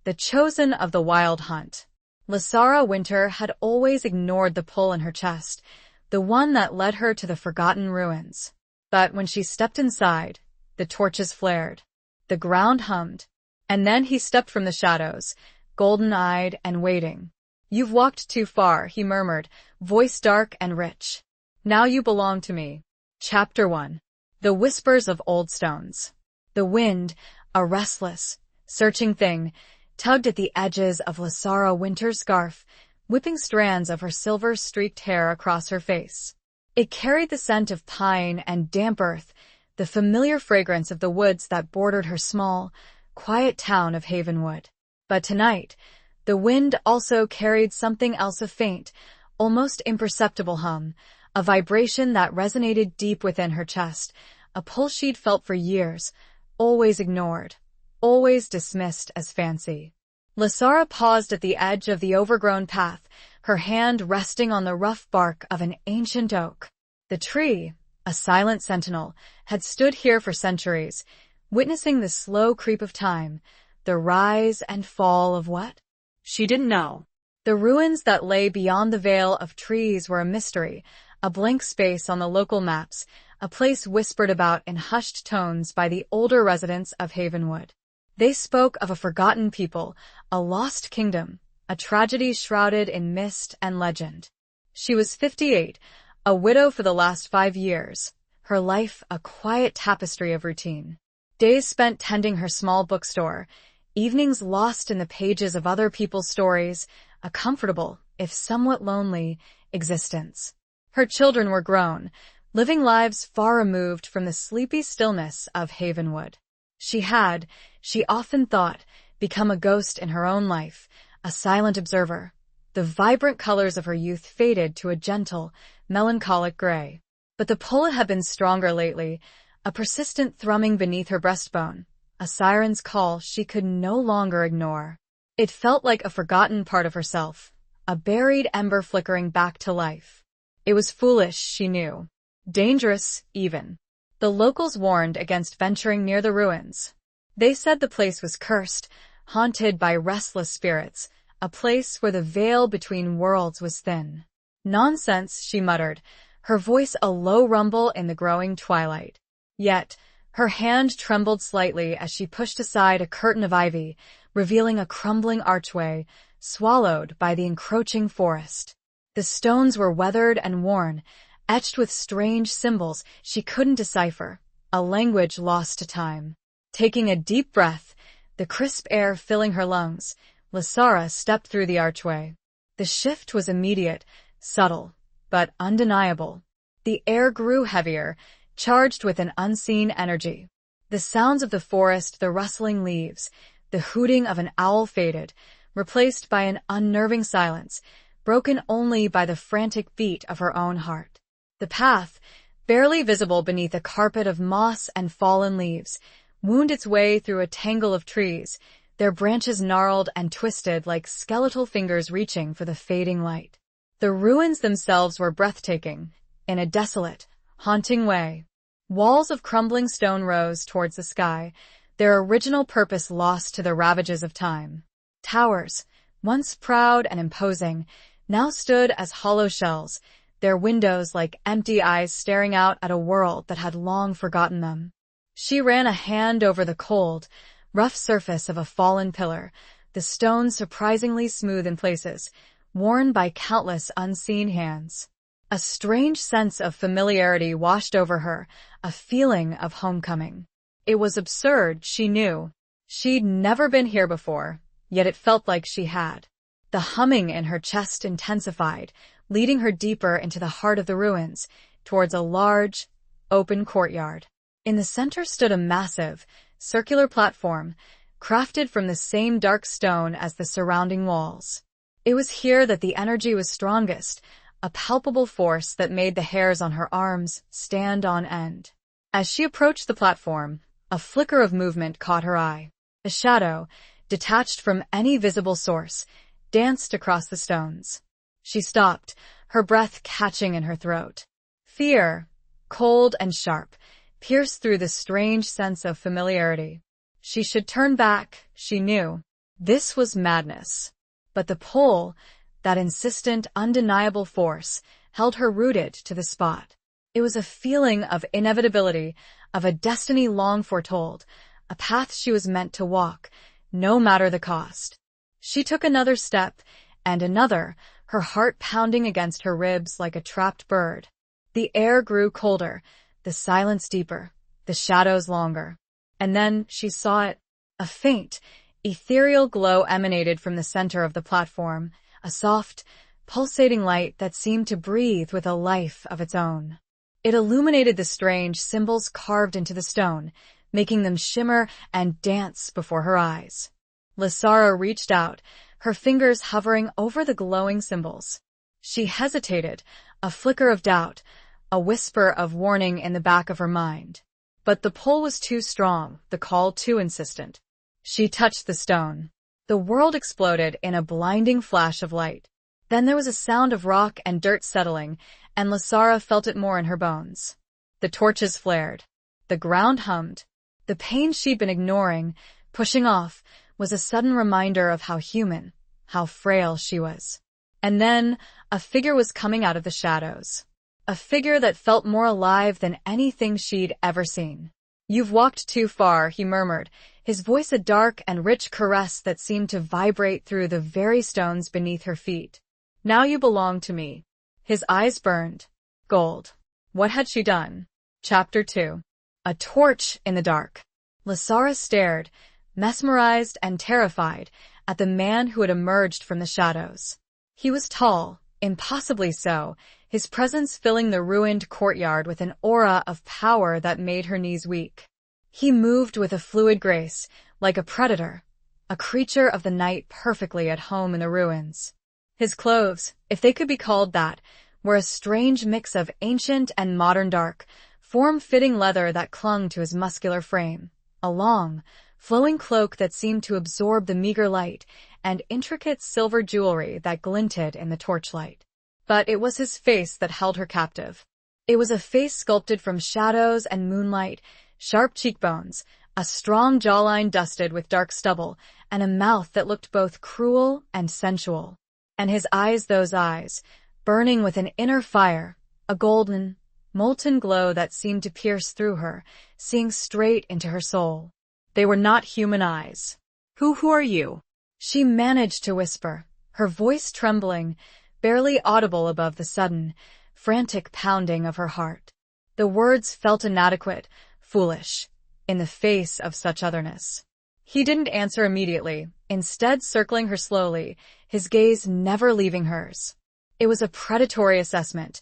the chosen of the wild hunt. Lysara Winter had always ignored the pull in her chest, the one that led her to the forgotten ruins. But when she stepped inside, the torches flared, the ground hummed, and then he stepped from the shadows, golden-eyed and waiting. "You've walked too far," he murmured, voice dark and rich. "Now you belong to me." Chapter 1. The Whispers of Old Stones. The wind, a restless, searching thing, tugged at the edges of Lysara Winter's scarf, whipping strands of her silver-streaked hair across her face. It carried the scent of pine and damp earth, the familiar fragrance of the woods that bordered her small, quiet town of Havenwood. But tonight, the wind also carried something else, a faint, almost imperceptible hum, a vibration that resonated deep within her chest, a pull she'd felt for years, always ignored, always dismissed as fancy. Lysara paused at the edge of the overgrown path, her hand resting on the rough bark of an ancient oak. The tree, a silent sentinel, had stood here for centuries, witnessing the slow creep of time, the rise and fall of what? She didn't know. The ruins that lay beyond the veil of trees were a mystery, a blank space on the local maps, a place whispered about in hushed tones by the older residents of Havenwood. They spoke of a forgotten people, a lost kingdom, a tragedy shrouded in mist and legend. She was 58, a widow for the last 5 years, her life a quiet tapestry of routine. Days spent tending her small bookstore, evenings lost in the pages of other people's stories, a comfortable, if somewhat lonely, existence. Her children were grown, living lives far removed from the sleepy stillness of Havenwood. She often thought, become a ghost in her own life, a silent observer. The vibrant colors of her youth faded to a gentle, melancholic gray. But the pull had been stronger lately, a persistent thrumming beneath her breastbone, a siren's call she could no longer ignore. It felt like a forgotten part of herself, a buried ember flickering back to life. It was foolish, she knew. Dangerous, even. The locals warned against venturing near the ruins. They said the place was cursed, haunted by restless spirits, a place where the veil between worlds was thin. "Nonsense," she muttered, her voice a low rumble in the growing twilight. Yet, her hand trembled slightly as she pushed aside a curtain of ivy, revealing a crumbling archway, swallowed by the encroaching forest. The stones were weathered and worn, etched with strange symbols she couldn't decipher, a language lost to time. Taking a deep breath, the crisp air filling her lungs, Lysara stepped through the archway. The shift was immediate, subtle, but undeniable. The air grew heavier, charged with an unseen energy. The sounds of the forest, the rustling leaves, the hooting of an owl faded, replaced by an unnerving silence, broken only by the frantic beat of her own heart. The path, barely visible beneath a carpet of moss and fallen leaves, wound its way through a tangle of trees, their branches gnarled and twisted like skeletal fingers reaching for the fading light. The ruins themselves were breathtaking, in a desolate, haunting way. Walls of crumbling stone rose towards the sky, their original purpose lost to the ravages of time. Towers, once proud and imposing, now stood as hollow shells, their windows like empty eyes staring out at a world that had long forgotten them. She ran a hand over the cold, rough surface of a fallen pillar, the stone surprisingly smooth in places, worn by countless unseen hands. A strange sense of familiarity washed over her, a feeling of homecoming. It was absurd, she knew. She'd never been here before, yet it felt like she had. The humming in her chest intensified, leading her deeper into the heart of the ruins, towards a large, open courtyard. In the center stood a massive, circular platform, crafted from the same dark stone as the surrounding walls. It was here that the energy was strongest, a palpable force that made the hairs on her arms stand on end. As she approached the platform, a flicker of movement caught her eye. A shadow, detached from any visible source, danced across the stones. She stopped, her breath catching in her throat. Fear, cold and sharp, pierced through the strange sense of familiarity. She should turn back, she knew. This was madness. But the pull, that insistent, undeniable force, held her rooted to the spot. It was a feeling of inevitability, of a destiny long foretold, a path she was meant to walk, no matter the cost. She took another step, and another, her heart pounding against her ribs like a trapped bird. The air grew colder, the silence deeper, the shadows longer. And then she saw it. A faint, ethereal glow emanated from the center of the platform, a soft, pulsating light that seemed to breathe with a life of its own. It illuminated the strange symbols carved into the stone, making them shimmer and dance before her eyes. Lysara reached out, her fingers hovering over the glowing symbols. She hesitated, a flicker of doubt, a whisper of warning in the back of her mind. But the pull was too strong, the call too insistent. She touched the stone. The world exploded in a blinding flash of light. Then there was a sound of rock and dirt settling, and Lysara felt it more in her bones. The torches flared. The ground hummed. The pain she'd been ignoring, pushing off, was a sudden reminder of how human, how frail she was. And then, a figure was coming out of the shadows. A figure that felt more alive than anything she'd ever seen. "You've walked too far," he murmured, his voice a dark and rich caress that seemed to vibrate through the very stones beneath her feet. "Now you belong to me." His eyes burned. Gold. What had she done? Chapter 2. A torch in the dark. Lysara stared, mesmerized and terrified, at the man who had emerged from the shadows. He was tall, impossibly so, his presence filling the ruined courtyard with an aura of power that made her knees weak. He moved with a fluid grace, like a predator, a creature of the night perfectly at home in the ruins. His clothes, if they could be called that, were a strange mix of ancient and modern dark, form-fitting leather that clung to his muscular frame, a long, flowing cloak that seemed to absorb the meager light, and intricate silver jewelry that glinted in the torchlight. But it was his face that held her captive. It was a face sculpted from shadows and moonlight, sharp cheekbones, a strong jawline dusted with dark stubble, and a mouth that looked both cruel and sensual. And his eyes, those eyes, burning with an inner fire, a golden, molten glow that seemed to pierce through her, seeing straight into her soul. They were not human eyes. Who are you?" She managed to whisper, her voice trembling, barely audible above the sudden, frantic pounding of her heart. The words felt inadequate, foolish, in the face of such otherness. He didn't answer immediately, instead circling her slowly, his gaze never leaving hers. It was a predatory assessment,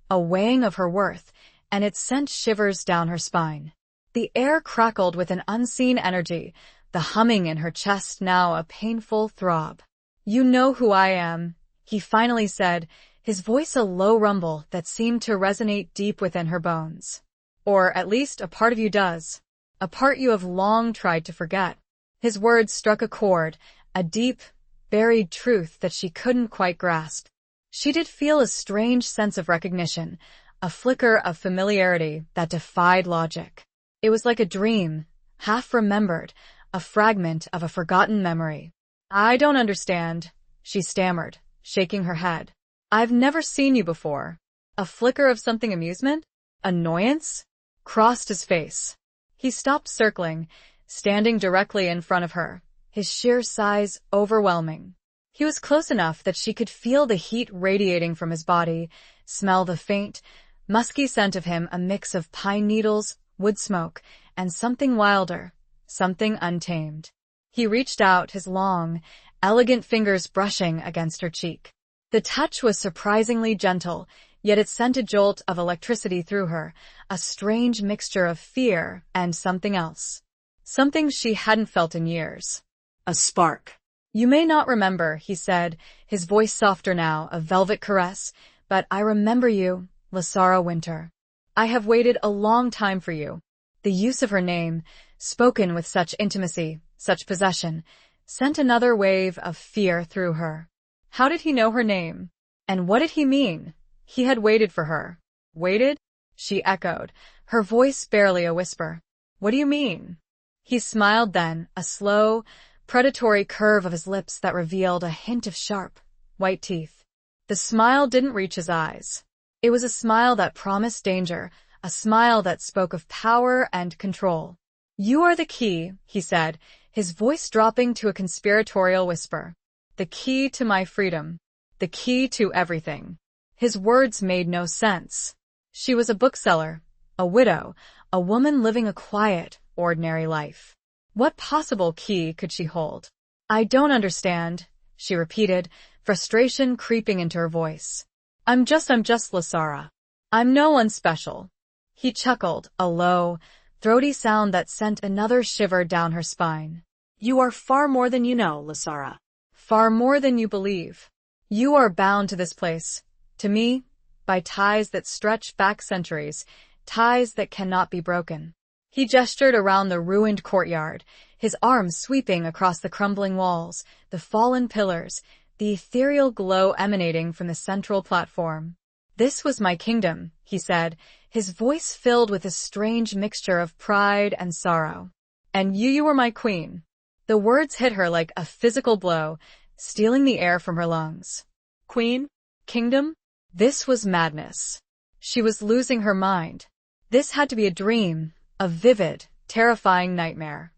a weighing of her worth, and it sent shivers down her spine. The air crackled with an unseen energy, the humming in her chest now a painful throb. "You know who I am," he finally said, his voice a low rumble that seemed to resonate deep within her bones. "Or at least a part of you does. A part you have long tried to forget." His words struck a chord, a deep, buried truth that she couldn't quite grasp. She did feel a strange sense of recognition, a flicker of familiarity that defied logic. It was like a dream, half-remembered, a fragment of a forgotten memory. "I don't understand," she stammered, shaking her head. "I've never seen you before." A flicker of something amusement? Annoyance? Crossed his face. He stopped circling, standing directly in front of her, his sheer size overwhelming. He was close enough that she could feel the heat radiating from his body, smell the faint, musky scent of him, a mix of pine needles, wood smoke, and something wilder, something untamed. He reached out, his long, elegant fingers brushing against her cheek. The touch was surprisingly gentle, yet it sent a jolt of electricity through her, a strange mixture of fear and something else. Something she hadn't felt in years. A spark. "You may not remember," he said, his voice softer now, a velvet caress, "but I remember you, Lysara Winter. I have waited a long time for you." The use of her name, spoken with such intimacy, such possession, sent another wave of fear through her. How did he know her name? And what did he mean? He had waited for her. "Waited?" she echoed, her voice barely a whisper. "What do you mean?" He smiled then, a slow, predatory curve of his lips that revealed a hint of sharp, white teeth. The smile didn't reach his eyes. It was a smile that promised danger, a smile that spoke of power and control. "You are the key," he said, his voice dropping to a conspiratorial whisper. "The key to my freedom. The key to everything." His words made no sense. She was a bookseller, a widow, a woman living a quiet, ordinary life. What possible key could she hold? "I don't understand," she repeated, frustration creeping into her voice. I'm just Lasara. I'm no one special." He chuckled, a low, throaty sound that sent another shiver down her spine. "You are far more than you know, Lasara. Far more than you believe. You are bound to this place, to me, by ties that stretch back centuries, ties that cannot be broken." He gestured around the ruined courtyard, his arms sweeping across the crumbling walls, the fallen pillars, the ethereal glow emanating from the central platform. "This was my kingdom," he said, his voice filled with a strange mixture of pride and sorrow. "And you were my queen." The words hit her like a physical blow, stealing the air from her lungs. Queen? Kingdom? This was madness. She was losing her mind. This had to be a dream, a vivid, terrifying nightmare.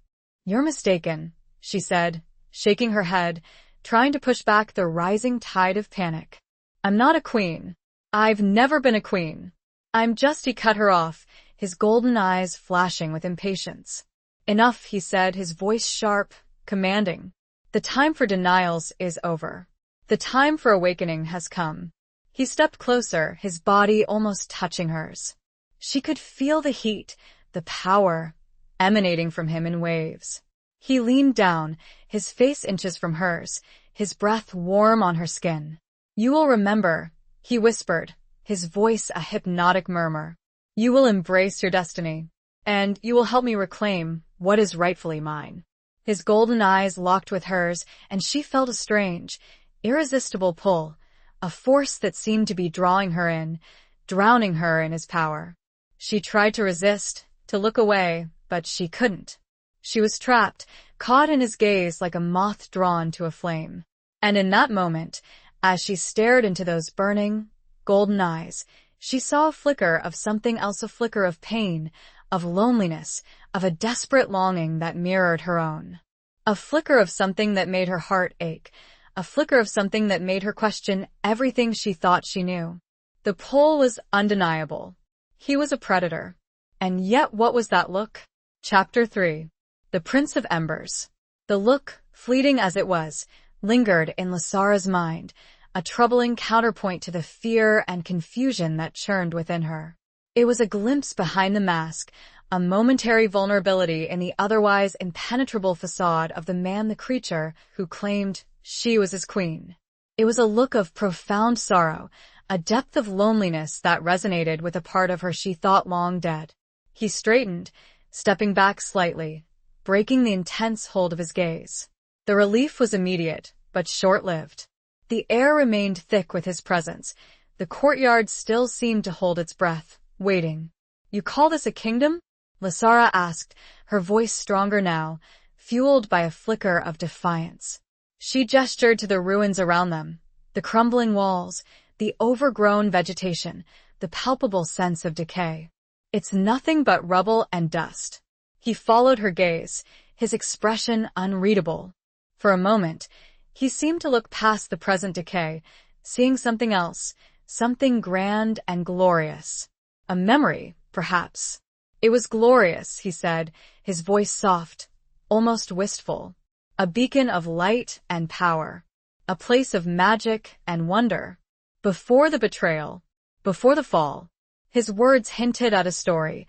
"You're mistaken," she said, shaking her head, trying to push back the rising tide of panic. "I'm not a queen. I've never been a queen. I'm just—" He cut her off, his golden eyes flashing with impatience. "Enough," he said, his voice sharp, commanding. "The time for denials is over. The time for awakening has come." He stepped closer, his body almost touching hers. She could feel the heat, the power, emanating from him in waves. He leaned down, his face inches from hers, his breath warm on her skin. "You will remember," he whispered, his voice a hypnotic murmur. "You will embrace your destiny, and you will help me reclaim what is rightfully mine." His golden eyes locked with hers, and she felt a strange, irresistible pull, a force that seemed to be drawing her in, drowning her in his power. She tried to resist, to look away, but she couldn't. She was trapped, caught in his gaze like a moth drawn to a flame. And in that moment, as she stared into those burning, golden eyes, she saw a flicker of something else, a flicker of pain, of loneliness, of a desperate longing that mirrored her own. A flicker of something that made her heart ache, a flicker of something that made her question everything she thought she knew. The pull was undeniable. He was a predator. And yet what was that look? Chapter 3. The Prince of Embers. The look, fleeting as it was, lingered in Lasara's mind, a troubling counterpoint to the fear and confusion that churned within her. It was a glimpse behind the mask, a momentary vulnerability in the otherwise impenetrable facade of the man, the creature, who claimed she was his queen. It was a look of profound sorrow, a depth of loneliness that resonated with a part of her she thought long dead. He straightened, stepping back slightly, breaking the intense hold of his gaze. The relief was immediate, but short-lived. The air remained thick with his presence. The courtyard still seemed to hold its breath, waiting. "You call this a kingdom?" Lasara asked, her voice stronger now, fueled by a flicker of defiance. She gestured to the ruins around them, the crumbling walls, the overgrown vegetation, the palpable sense of decay. "It's nothing but rubble and dust." He followed her gaze, his expression unreadable. For a moment, he seemed to look past the present decay, seeing something else, something grand and glorious. A memory, perhaps. "It was glorious," he said, his voice soft, almost wistful. "A beacon of light and power. A place of magic and wonder. Before the betrayal, before the fall." His words hinted at a story,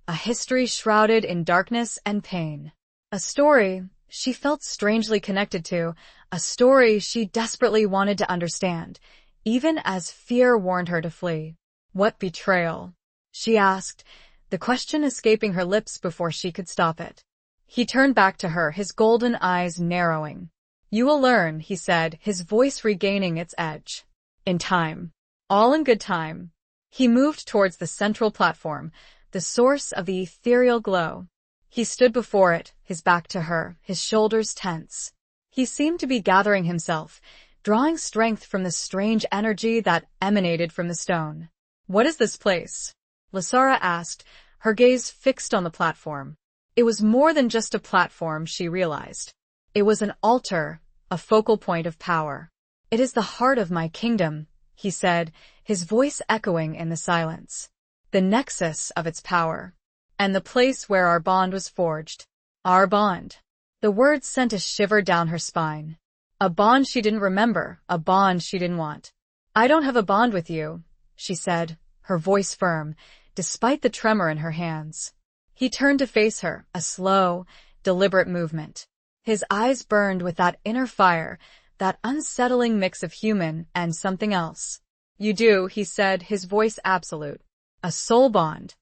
a history shrouded in darkness and pain. A story she felt strangely connected to, a story she desperately wanted to understand, even as fear warned her to flee. "What betrayal?" she asked, the question escaping her lips before she could stop it. He turned back to her, his golden eyes narrowing. "You will learn," he said, his voice regaining its edge. "In time. All in good time." He moved towards the central platform, the source of the ethereal glow. He stood before it, his back to her, his shoulders tense. He seemed to be gathering himself, drawing strength from the strange energy that emanated from the stone. "What is this place?" Lasara asked, her gaze fixed on the platform. It was more than just a platform, she realized. It was an altar, a focal point of power. "It is the heart of my kingdom," he said, his voice echoing in the silence. "The nexus of its power. And the place where our bond was forged." Our bond. The words sent a shiver down her spine. A bond she didn't remember, a bond she didn't want. "I don't have a bond with you," she said, her voice firm, despite the tremor in her hands. He turned to face her, a slow, deliberate movement. His eyes burned with that inner fire, that unsettling mix of human and something else. "You do," he said, his voice absolute. "A soul bond.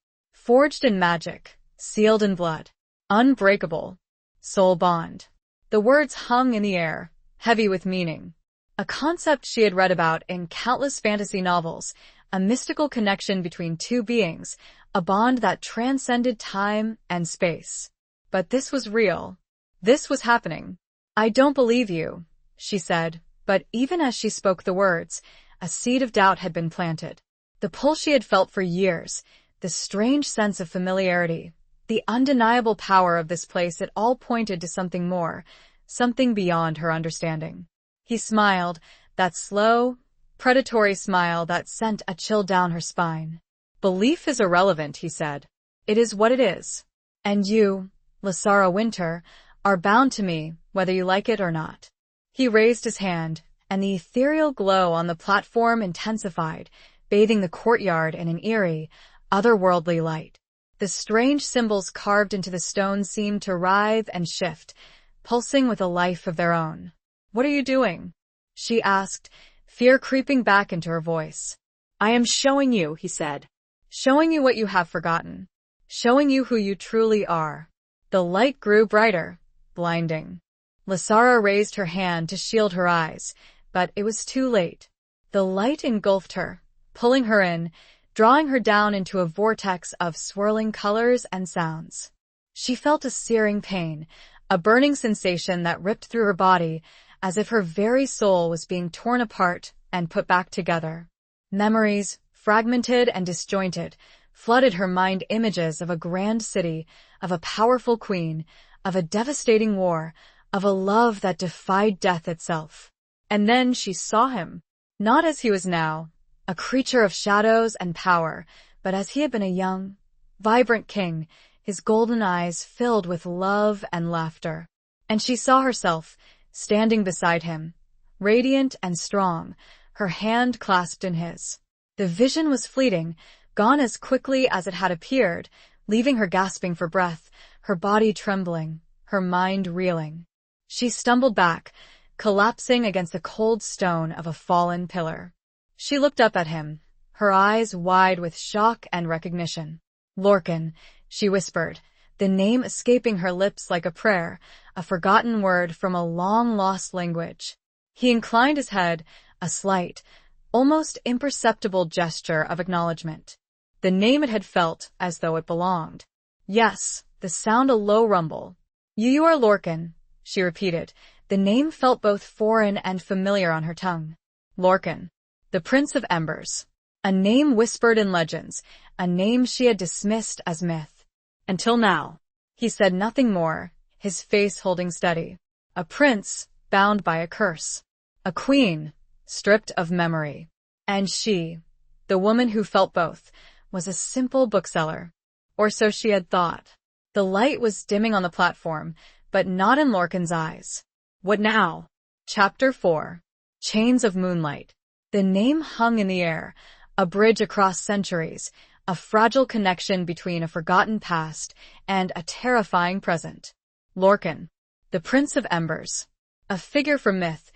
Forged in magic, sealed in blood. Unbreakable. Soul bond." The words hung in the air, heavy with meaning. A concept she had read about in countless fantasy novels, a mystical connection between two beings, a bond that transcended time and space. But this was real. This was happening. "I don't believe you," she said, but even as she spoke the words, a seed of doubt had been planted. The pull she had felt for years, the strange sense of familiarity, the undeniable power of this place, it all pointed to something more, something beyond her understanding. He smiled, that slow, predatory smile that sent a chill down her spine. "Belief is irrelevant," he said. "It is what it is. And you, Lasara Winter, are bound to me, whether you like it or not." He raised his hand, and the ethereal glow on the platform intensified, bathing the courtyard in an eerie, otherworldly light. The strange symbols carved into the stone seemed to writhe and shift, pulsing with a life of their own. "What are you doing?" she asked, fear creeping back into her voice. "I am showing you," he said. "Showing you what you have forgotten. Showing you who you truly are." The light grew brighter, blinding. Lasara raised her hand to shield her eyes, but it was too late. The light engulfed her, pulling her in, drawing her down into a vortex of swirling colors and sounds. She felt a searing pain, a burning sensation that ripped through her body, as if her very soul was being torn apart and put back together. Memories, fragmented and disjointed, flooded her mind, images of a grand city, of a powerful queen, of a devastating war, of a love that defied death itself. And then she saw him, not as he was now, a creature of shadows and power, but as he had been a young, vibrant king, his golden eyes filled with love and laughter. And she saw herself, standing beside him, radiant and strong, her hand clasped in his. The vision was fleeting, gone as quickly as it had appeared, leaving her gasping for breath, her body trembling, her mind reeling. She stumbled back, collapsing against the cold stone of a fallen pillar. She looked up at him, her eyes wide with shock and recognition. "Lorcan," she whispered, the name escaping her lips like a prayer, a forgotten word from a long-lost language. He inclined his head, a slight, almost imperceptible gesture of acknowledgement. The name it had felt as though it belonged. Yes, the sound a low rumble. You are Lorcan," she repeated. The name felt both foreign and familiar on her tongue. Lorcan. The Prince of Embers. A name whispered in legends, a name she had dismissed as myth. Until now. He said nothing more, his face holding steady. A prince, bound by a curse. A queen, stripped of memory. And she, the woman who felt both, was a simple bookseller. Or so she had thought. The light was dimming on the platform, but not in Lorcan's eyes. What now? Chapter 4. Chains of Moonlight. The name hung in the air, a bridge across centuries, a fragile connection between a forgotten past and a terrifying present. Lorcan, the Prince of Embers, a figure from myth,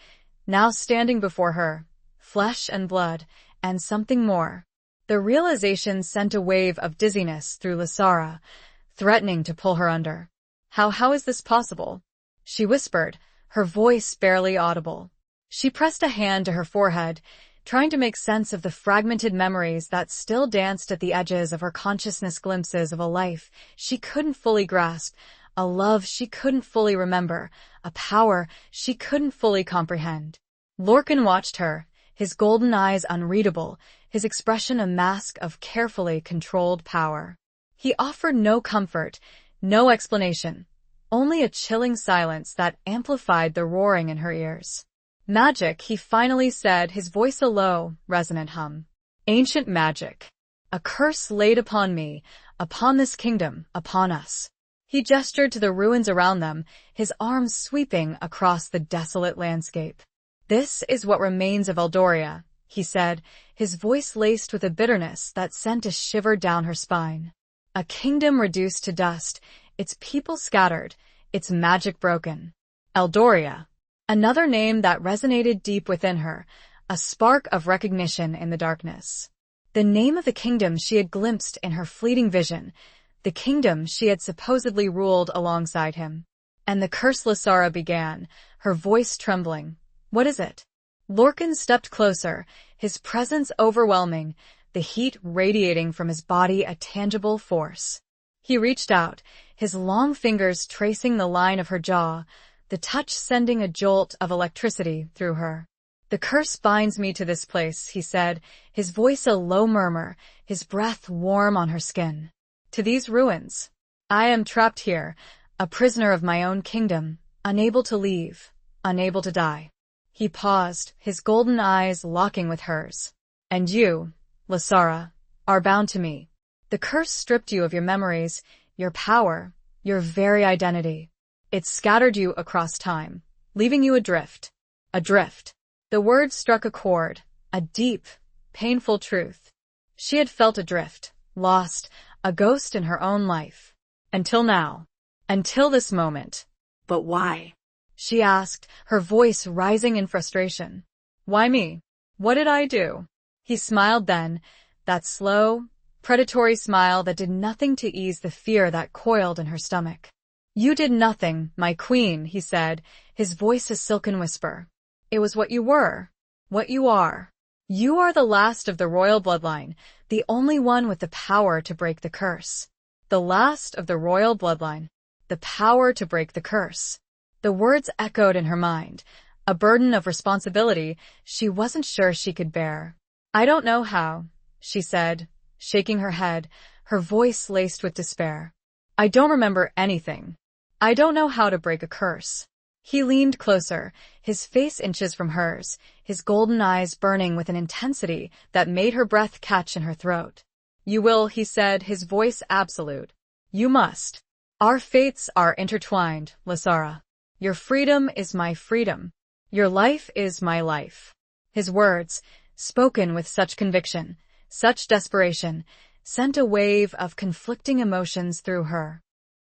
now standing before her, flesh and blood, and something more. The realization sent a wave of dizziness through Lasara, threatening to pull her under. How is this possible?" she whispered, her voice barely audible. She pressed a hand to her forehead, trying to make sense of the fragmented memories that still danced at the edges of her consciousness, glimpses of a life she couldn't fully grasp, a love she couldn't fully remember, a power she couldn't fully comprehend. Lorcan watched her, his golden eyes unreadable, his expression a mask of carefully controlled power. He offered no comfort, no explanation, only a chilling silence that amplified the roaring in her ears. Magic, he finally said, his voice a low, resonant hum. Ancient magic. A curse laid upon me, upon this kingdom, upon us. He gestured to the ruins around them, his arms sweeping across the desolate landscape. This is what remains of Eldoria, he said, his voice laced with a bitterness that sent a shiver down her spine. A kingdom reduced to dust, its people scattered, its magic broken. Eldoria. Another name that resonated deep within her, a spark of recognition in the darkness. The name of the kingdom she had glimpsed in her fleeting vision, the kingdom she had supposedly ruled alongside him. And the curse, Lysara began, her voice trembling. What is it? Lorcan stepped closer, his presence overwhelming, the heat radiating from his body a tangible force. He reached out, his long fingers tracing the line of her jaw, the touch sending a jolt of electricity through her. The curse binds me to this place, he said, his voice a low murmur, his breath warm on her skin. To these ruins. I am trapped here, a prisoner of my own kingdom, unable to leave, unable to die. He paused, his golden eyes locking with hers. And you, Lysara, are bound to me. The curse stripped you of your memories, your power, your very identity. It scattered you across time, leaving you adrift. Adrift. The word struck a chord, a deep, painful truth. She had felt adrift, lost, a ghost in her own life. Until now. Until this moment. But why? She asked, her voice rising in frustration. Why me? What did I do? He smiled then, that slow, predatory smile that did nothing to ease the fear that coiled in her stomach. You did nothing, my queen, he said, his voice a silken whisper. It was what you were, what you are. You are the last of the royal bloodline, the only one with the power to break the curse. The last of the royal bloodline, the power to break the curse. The words echoed in her mind, a burden of responsibility she wasn't sure she could bear. I don't know how, she said, shaking her head, her voice laced with despair. I don't remember anything. I don't know how to break a curse. He leaned closer, his face inches from hers, his golden eyes burning with an intensity that made her breath catch in her throat. You will, he said, his voice absolute. You must. Our fates are intertwined, Lysara. Your freedom is my freedom. Your life is my life. His words, spoken with such conviction, such desperation, sent a wave of conflicting emotions through her.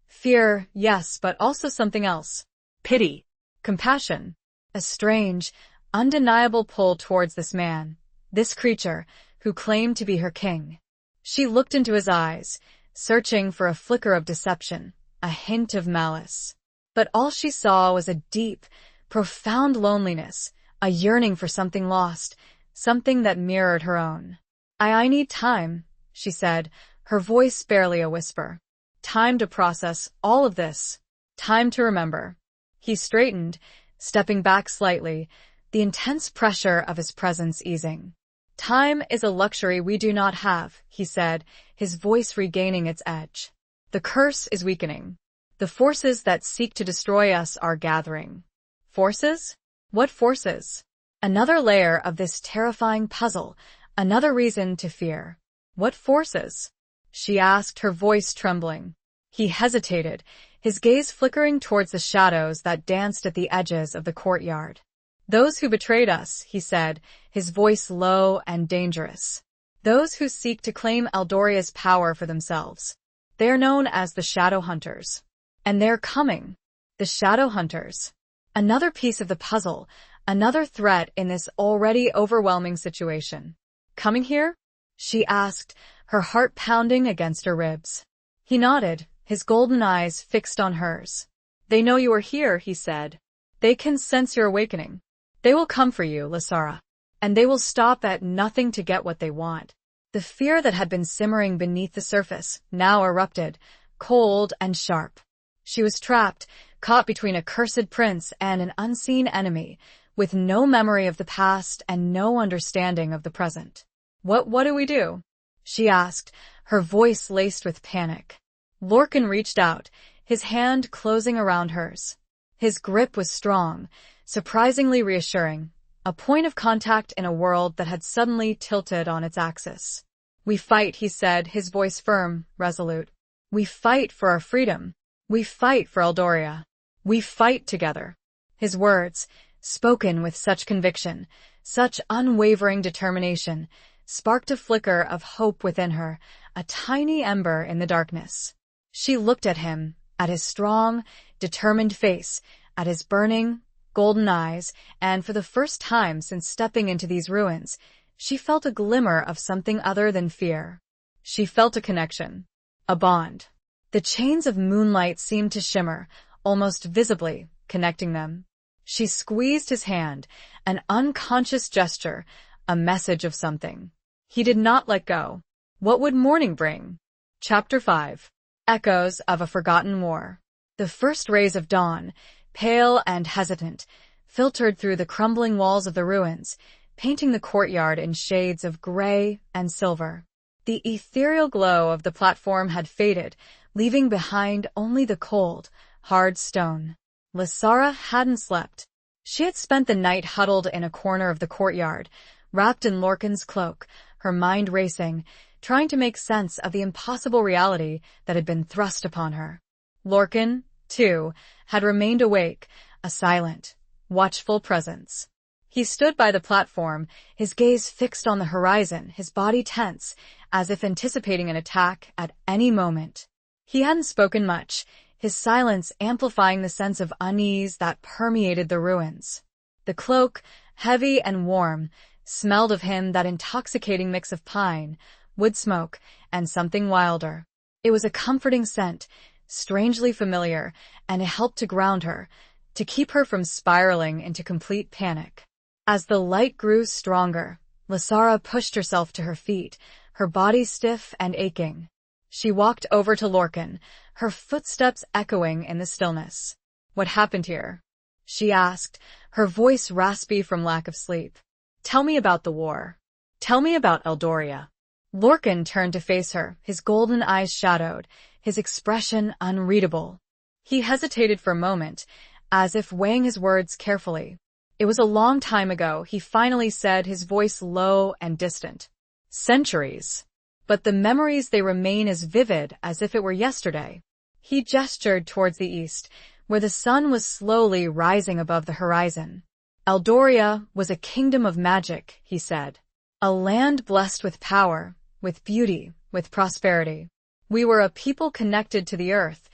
Fear, yes, but also something else. Pity. Compassion. A strange, undeniable pull towards this man, this creature, who claimed to be her king. She looked into his eyes, searching for a flicker of deception, a hint of malice. But all she saw was a deep, profound loneliness, a yearning for something lost, something that mirrored her own. I need time, she said, her voice barely a whisper. Time to process all of this. Time to remember. He straightened, stepping back slightly, the intense pressure of his presence easing. Time is a luxury we do not have, he said, his voice regaining its edge. The curse is weakening. The forces that seek to destroy us are gathering. Forces? What forces? Another layer of this terrifying puzzle, another reason to fear. What forces? She asked, her voice trembling. He hesitated, his gaze flickering towards the shadows that danced at the edges of the courtyard. Those who betrayed us, he said, his voice low and dangerous. Those who seek to claim Eldoria's power for themselves. They are known as the Shadow Hunters. And they're coming. The Shadow Hunters. Another piece of the puzzle, another threat in this already overwhelming situation. Coming here? She asked, her heart pounding against her ribs. He nodded, his golden eyes fixed on hers. They know you are here, he said. They can sense your awakening. They will come for you, Lysara. and they will stop at nothing to get what they want. The fear that had been simmering beneath the surface now erupted, cold and sharp. She was trapped, caught between a cursed prince and an unseen enemy, with no memory of the past and no understanding of the present. What do we do?" she asked, her voice laced with panic. Lorcan reached out, his hand closing around hers. His grip was strong, surprisingly reassuring, a point of contact in a world that had suddenly tilted on its axis. "We fight," he said, his voice firm, resolute. "We fight for our freedom. We fight for Eldoria. We fight together." His words, spoken with such conviction, such unwavering determination, sparked a flicker of hope within her, a tiny ember in the darkness. She looked at him, at his strong, determined face, at his burning, golden eyes, and for the first time since stepping into these ruins, she felt a glimmer of something other than fear. She felt a connection, a bond. The chains of moonlight seemed to shimmer, almost visibly, connecting them. She squeezed his hand, an unconscious gesture, a message of something. He did not let go. What would morning bring? Chapter 5. Echoes of a Forgotten War. The first rays of dawn, pale and hesitant, filtered through the crumbling walls of the ruins, painting the courtyard in shades of gray and silver. The ethereal glow of the platform had faded, leaving behind only the cold, hard stone. Lysara hadn't slept. She had spent the night huddled in a corner of the courtyard, wrapped in Lorcan's cloak, her mind racing, trying to make sense of the impossible reality that had been thrust upon her. Lorcan, too, had remained awake, a silent, watchful presence. He stood by the platform, his gaze fixed on the horizon, his body tense, as if anticipating an attack at any moment. He hadn't spoken much, his silence amplifying the sense of unease that permeated the ruins. The cloak, heavy and warm, smelled of him that intoxicating mix of pine, wood smoke, and something wilder. It was a comforting scent, strangely familiar, and it helped to ground her, to keep her from spiraling into complete panic. As the light grew stronger, Lysara pushed herself to her feet, her body stiff and aching. She walked over to Lorcan, her footsteps echoing in the stillness. "What happened here?" she asked, her voice raspy from lack of sleep. "Tell me about the war. Tell me about Eldoria." Lorcan turned to face her, his golden eyes shadowed, his expression unreadable. He hesitated for a moment, as if weighing his words carefully. "It was a long time ago," he finally said, his voice low and distant. "Centuries. But the memories, they remain as vivid as if it were yesterday." He gestured towards the east, where the sun was slowly rising above the horizon. "Eldoria was a kingdom of magic," he said. "A land blessed with power, with beauty, with prosperity. We were a people connected to the earth,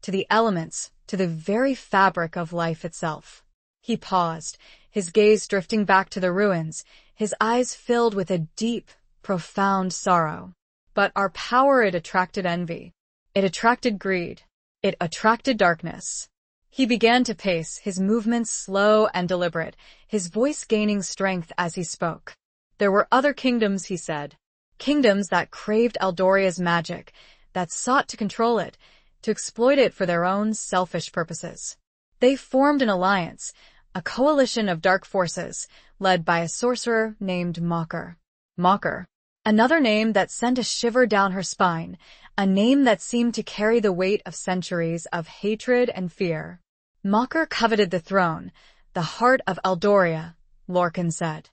to the elements, to the very fabric of life itself." He paused, his gaze drifting back to the ruins, his eyes filled with a deep, profound sorrow. "But our power, it attracted envy. It attracted greed. It attracted darkness." He began to pace, his movements slow and deliberate, his voice gaining strength as he spoke. "There were other kingdoms," he said. "Kingdoms that craved Eldoria's magic, that sought to control it, to exploit it for their own selfish purposes. They formed an alliance, a coalition of dark forces, led by a sorcerer named Mocker. Mocker. Another name that sent a shiver down her spine, a name that seemed to carry the weight of centuries of hatred and fear. Mocker coveted the throne, the heart of Eldoria, Lorcan said.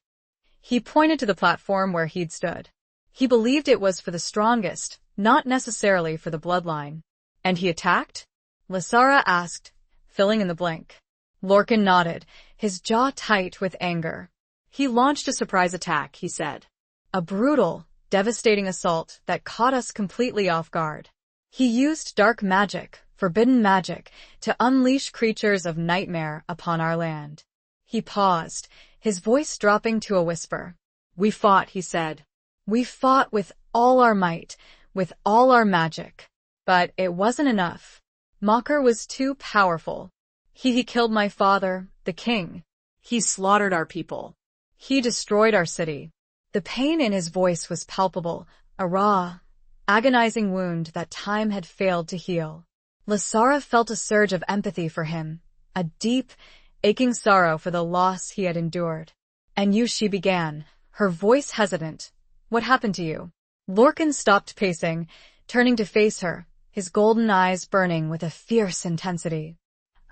He pointed to the platform where he'd stood. He believed it was for the strongest, not necessarily for the bloodline. "And he attacked?" Lysara asked, filling in the blank. Lorcan nodded, his jaw tight with anger. "He launched a surprise attack," he said. "A brutal, devastating assault that caught us completely off guard. He used dark magic, forbidden magic, to unleash creatures of nightmare upon our land." He paused, his voice dropping to a whisper. "We fought," he said. "We fought with all our might, with all our magic. But it wasn't enough. Mocker was too powerful. He killed my father, the king. He slaughtered our people. He destroyed our city. The pain in his voice was palpable, a raw, agonizing wound that time had failed to heal. Lasara felt a surge of empathy for him, a deep, aching sorrow for the loss he had endured. "And you," she began, her voice hesitant. "What happened to you?" Lorcan stopped pacing, turning to face her, his golden eyes burning with a fierce intensity.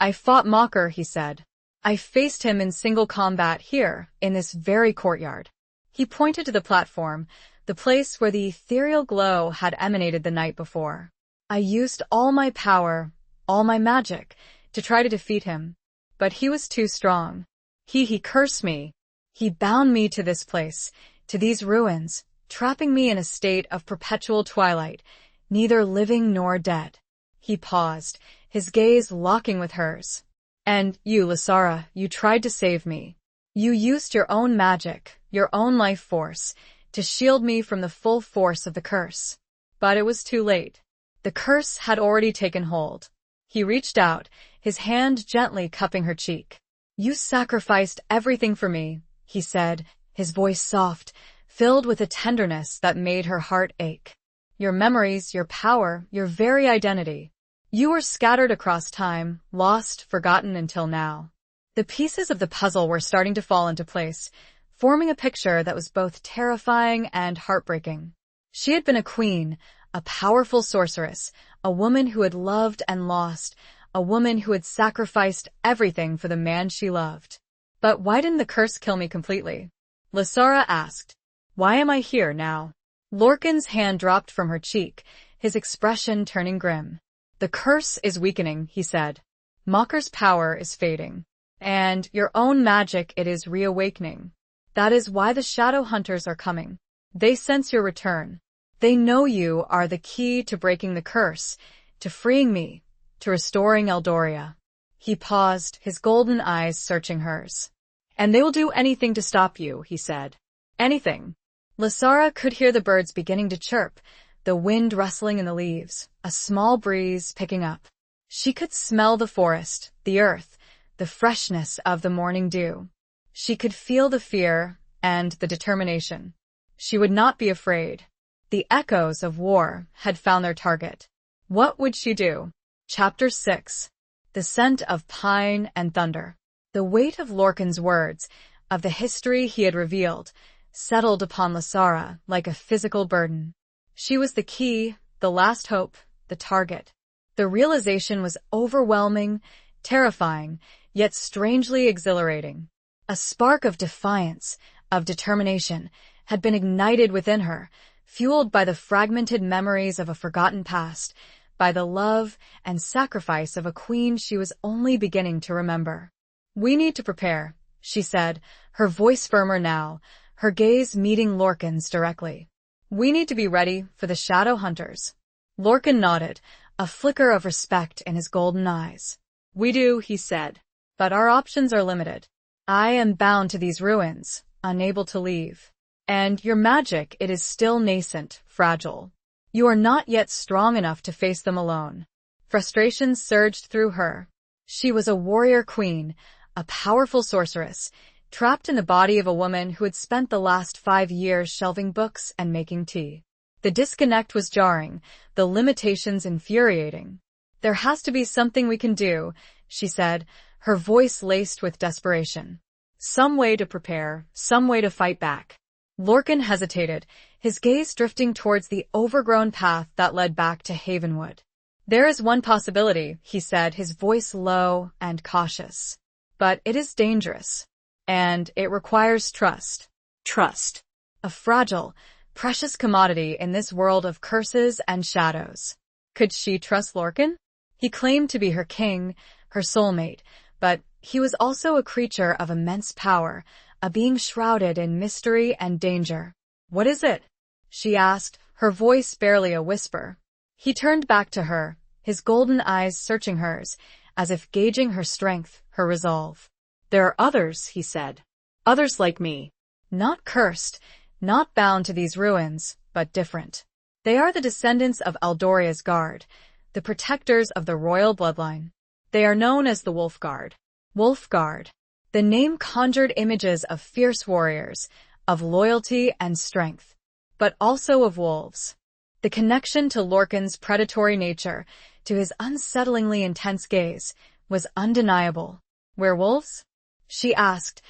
"I fought Mocker," he said. "I faced him in single combat here, in this very courtyard." He pointed to the platform, the place where the ethereal glow had emanated the night before. "I used all my power, all my magic, to try to defeat him. But he was too strong. He cursed me. He bound me to this place, to these ruins, trapping me in a state of perpetual twilight, neither living nor dead." He paused, his gaze locking with hers. "And you, Lasara, you tried to save me. You used your own magic, your own life force, to shield me from the full force of the curse. But it was too late. The curse had already taken hold." He reached out, his hand gently cupping her cheek. "You sacrificed everything for me," he said, his voice soft, filled with a tenderness that made her heart ache. "Your memories, your power, your very identity. You were scattered across time, lost, forgotten until now." The pieces of the puzzle were starting to fall into place, forming a picture that was both terrifying and heartbreaking. She had been a queen, a powerful sorceress, a woman who had loved and lost, a woman who had sacrificed everything for the man she loved. "But why didn't the curse kill me completely?" Lasara asked. "Why am I here now?" Lorcan's hand dropped from her cheek, his expression turning grim. "The curse is weakening," he said. "Mocker's power is fading. And your own magic, it is reawakening. That is why the Shadow Hunters are coming. They sense your return. They know you are the key to breaking the curse, to freeing me, to restoring Eldoria." He paused, his golden eyes searching hers. "And they will do anything to stop you," he said. "Anything." Lasara could hear the birds beginning to chirp, the wind rustling in the leaves, a small breeze picking up. She could smell the forest, the earth, the freshness of the morning dew. She could feel the fear and the determination. She would not be afraid. The echoes of war had found their target. What would she do? Chapter 6. The Scent of Pine and Thunder. The weight of Lorcan's words, of the history he had revealed, settled upon Lasara like a physical burden. She was the key, the last hope, the target. The realization was overwhelming, terrifying, yet strangely exhilarating. A spark of defiance, of determination, had been ignited within her, fueled by the fragmented memories of a forgotten past, by the love and sacrifice of a queen she was only beginning to remember. "We need to prepare," she said, her voice firmer now, her gaze meeting Lorcan's directly. "We need to be ready for the Shadow Hunters." Lorcan nodded, a flicker of respect in his golden eyes. "We do," he said. "But our options are limited. I am bound to these ruins, unable to leave. And your magic, it is still nascent, fragile. You are not yet strong enough to face them alone." Frustration surged through her. She was a warrior queen, a powerful sorceress, trapped in the body of a woman who had spent the last 5 years shelving books and making tea. The disconnect was jarring, the limitations infuriating. "There has to be something we can do," she said, her voice laced with desperation. "Some way to prepare, some way to fight back." Lorcan hesitated, his gaze drifting towards the overgrown path that led back to Havenwood. "There is one possibility," he said, his voice low and cautious. "But it is dangerous. And it requires trust." Trust. A fragile, precious commodity in this world of curses and shadows. Could she trust Lorcan? He claimed to be her king, her soulmate, but he was also a creature of immense power, a being shrouded in mystery and danger. "What is it?" she asked, her voice barely a whisper. He turned back to her, his golden eyes searching hers, as if gauging her strength, her resolve. "There are others," he said. "Others like me. Not cursed, not bound to these ruins, but different. They are the descendants of Eldoria's guard, the protectors of the royal bloodline. They are known as the Wolf Guard." Wolf Guard. The name conjured images of fierce warriors, of loyalty and strength, but also of wolves. The connection to Lorcan's predatory nature, to his unsettlingly intense gaze, was undeniable. Werewolves? She asked,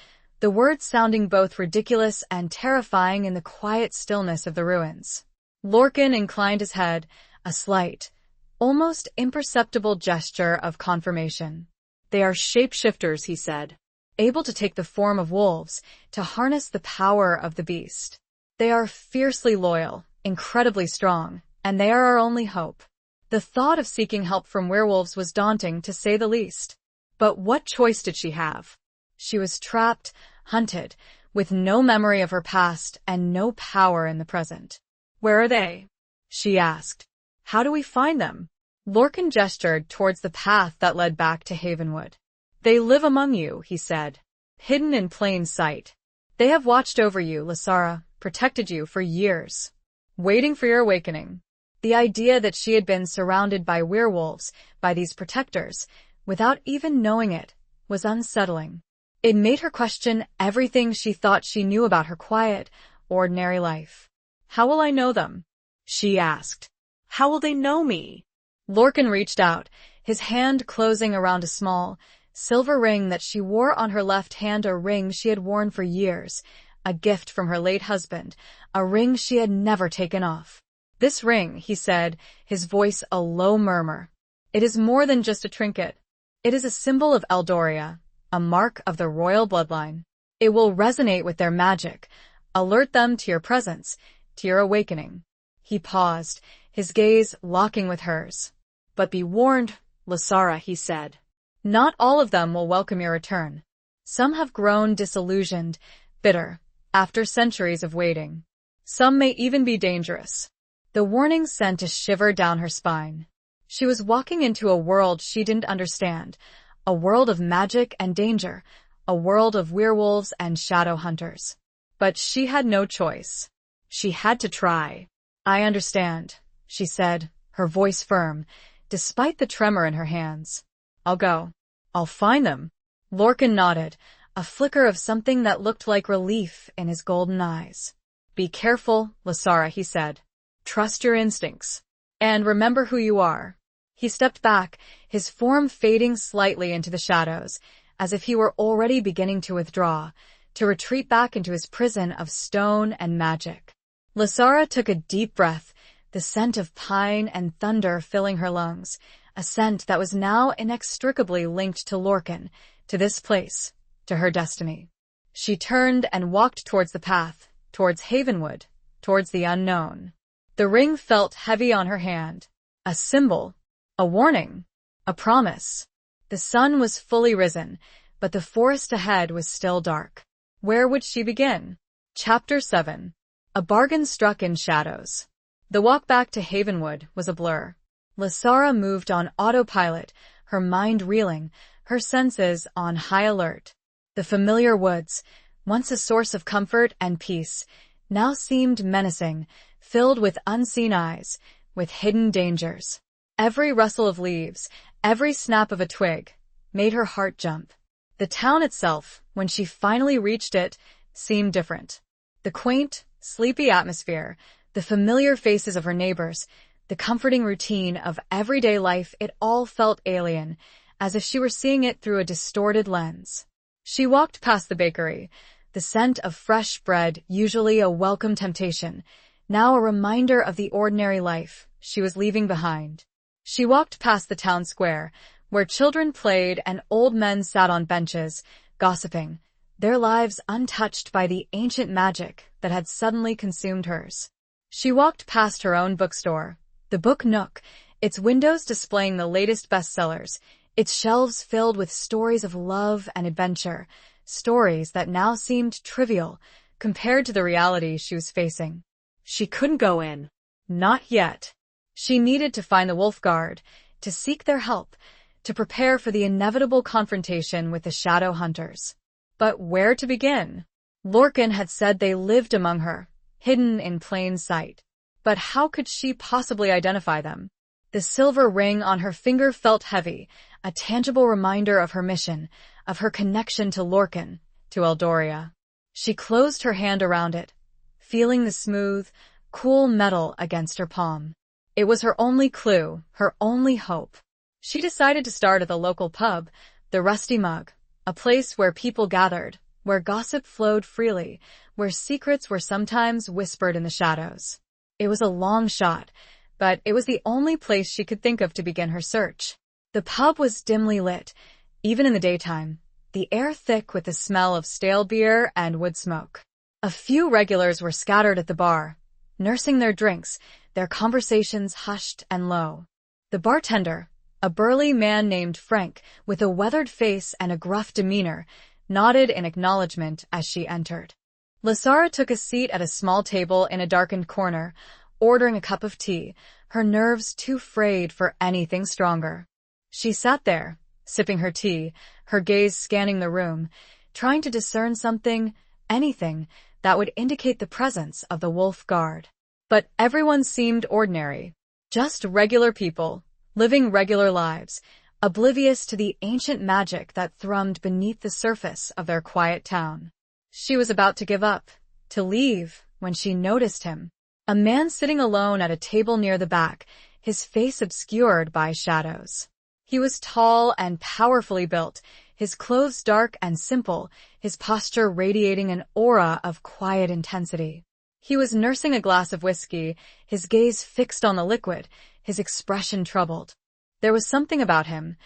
the words sounding both ridiculous and terrifying in the quiet stillness of the ruins. Lorcan inclined his head, a slight, almost imperceptible gesture of confirmation. They are shapeshifters, he said. Able to take the form of wolves, to harness the power of the beast. They are fiercely loyal, incredibly strong, and they are our only hope. The thought of seeking help from werewolves was daunting, to say the least. But what choice did she have? She was trapped, hunted, with no memory of her past and no power in the present. Where are they? She asked. How do we find them? Lorcan gestured towards the path that led back to Havenwood. They live among you, he said, hidden in plain sight. They have watched over you, Lasara, protected you for years, waiting for your awakening. The idea that she had been surrounded by werewolves, by these protectors, without even knowing it, was unsettling. It made her question everything she thought she knew about her quiet, ordinary life. How will I know them? She asked. How will they know me? Lorcan reached out, his hand closing around a small, silver ring that she wore on her left hand, a ring she had worn for years, a gift from her late husband, a ring she had never taken off. This ring, he said, his voice a low murmur. It is more than just a trinket. It is a symbol of Eldoria, a mark of the royal bloodline. It will resonate with their magic, alert them to your presence, to your awakening. He paused, his gaze locking with hers. But be warned, Lasara, he said. Not all of them will welcome your return. Some have grown disillusioned, bitter, after centuries of waiting. Some may even be dangerous. The warning sent a shiver down her spine. She was walking into a world she didn't understand, a world of magic and danger, a world of werewolves and shadow hunters. But she had no choice. She had to try. I understand, she said, her voice firm, despite the tremor in her hands. I'll go. I'll find them. Lorcan nodded, a flicker of something that looked like relief in his golden eyes. Be careful, Lasara, he said. Trust your instincts. And remember who you are. He stepped back, his form fading slightly into the shadows, as if he were already beginning to withdraw, to retreat back into his prison of stone and magic. Lasara took a deep breath, the scent of pine and thunder filling her lungs, a scent that was now inextricably linked to Lorcan, to this place, to her destiny. She turned and walked towards the path, towards Havenwood, towards the unknown. The ring felt heavy on her hand, a symbol, a warning, a promise. The sun was fully risen, but the forest ahead was still dark. Where would she begin? Chapter 7. A bargain struck in shadows. The walk back to Havenwood was a blur. Lasara moved on autopilot, her mind reeling, her senses on high alert. The familiar woods, once a source of comfort and peace, now seemed menacing, filled with unseen eyes, with hidden dangers. Every rustle of leaves, every snap of a twig, made her heart jump. The town itself, when she finally reached it, seemed different. The quaint, sleepy atmosphere, the familiar faces of her neighbors, the comforting routine of everyday life, it all felt alien, as if she were seeing it through a distorted lens. She walked past the bakery, the scent of fresh bread, usually a welcome temptation, now a reminder of the ordinary life she was leaving behind. She walked past the town square, where children played and old men sat on benches, gossiping, their lives untouched by the ancient magic that had suddenly consumed hers. She walked past her own bookstore, the Book Nook, its windows displaying the latest bestsellers, its shelves filled with stories of love and adventure, stories that now seemed trivial compared to the reality she was facing. She couldn't go in. Not yet. She needed to find the Wolf Guard, to seek their help, to prepare for the inevitable confrontation with the shadow hunters. But where to begin? Lorcan had said they lived among her, hidden in plain sight. But how could she possibly identify them? The silver ring on her finger felt heavy, a tangible reminder of her mission, of her connection to Lorcan, to Eldoria. She closed her hand around it, feeling the smooth, cool metal against her palm. It was her only clue, her only hope. She decided to start at the local pub, the Rusty Mug, a place where people gathered, where gossip flowed freely, where secrets were sometimes whispered in the shadows. It was a long shot, but it was the only place she could think of to begin her search. The pub was dimly lit, even in the daytime, the air thick with the smell of stale beer and wood smoke. A few regulars were scattered at the bar, nursing their drinks, their conversations hushed and low. The bartender, a burly man named Frank, with a weathered face and a gruff demeanor, nodded in acknowledgement as she entered. Lasara took a seat at a small table in a darkened corner, ordering a cup of tea, her nerves too frayed for anything stronger. She sat there, sipping her tea, her gaze scanning the room, trying to discern something, anything, that would indicate the presence of the Wolf Guard. But everyone seemed ordinary, just regular people, living regular lives, oblivious to the ancient magic that thrummed beneath the surface of their quiet town. She was about to give up, to leave, when she noticed him. A man sitting alone at a table near the back, his face obscured by shadows. He was tall and powerfully built, his clothes dark and simple, his posture radiating an aura of quiet intensity. He was nursing a glass of whiskey, his gaze fixed on the liquid, his expression troubled. There was something about him,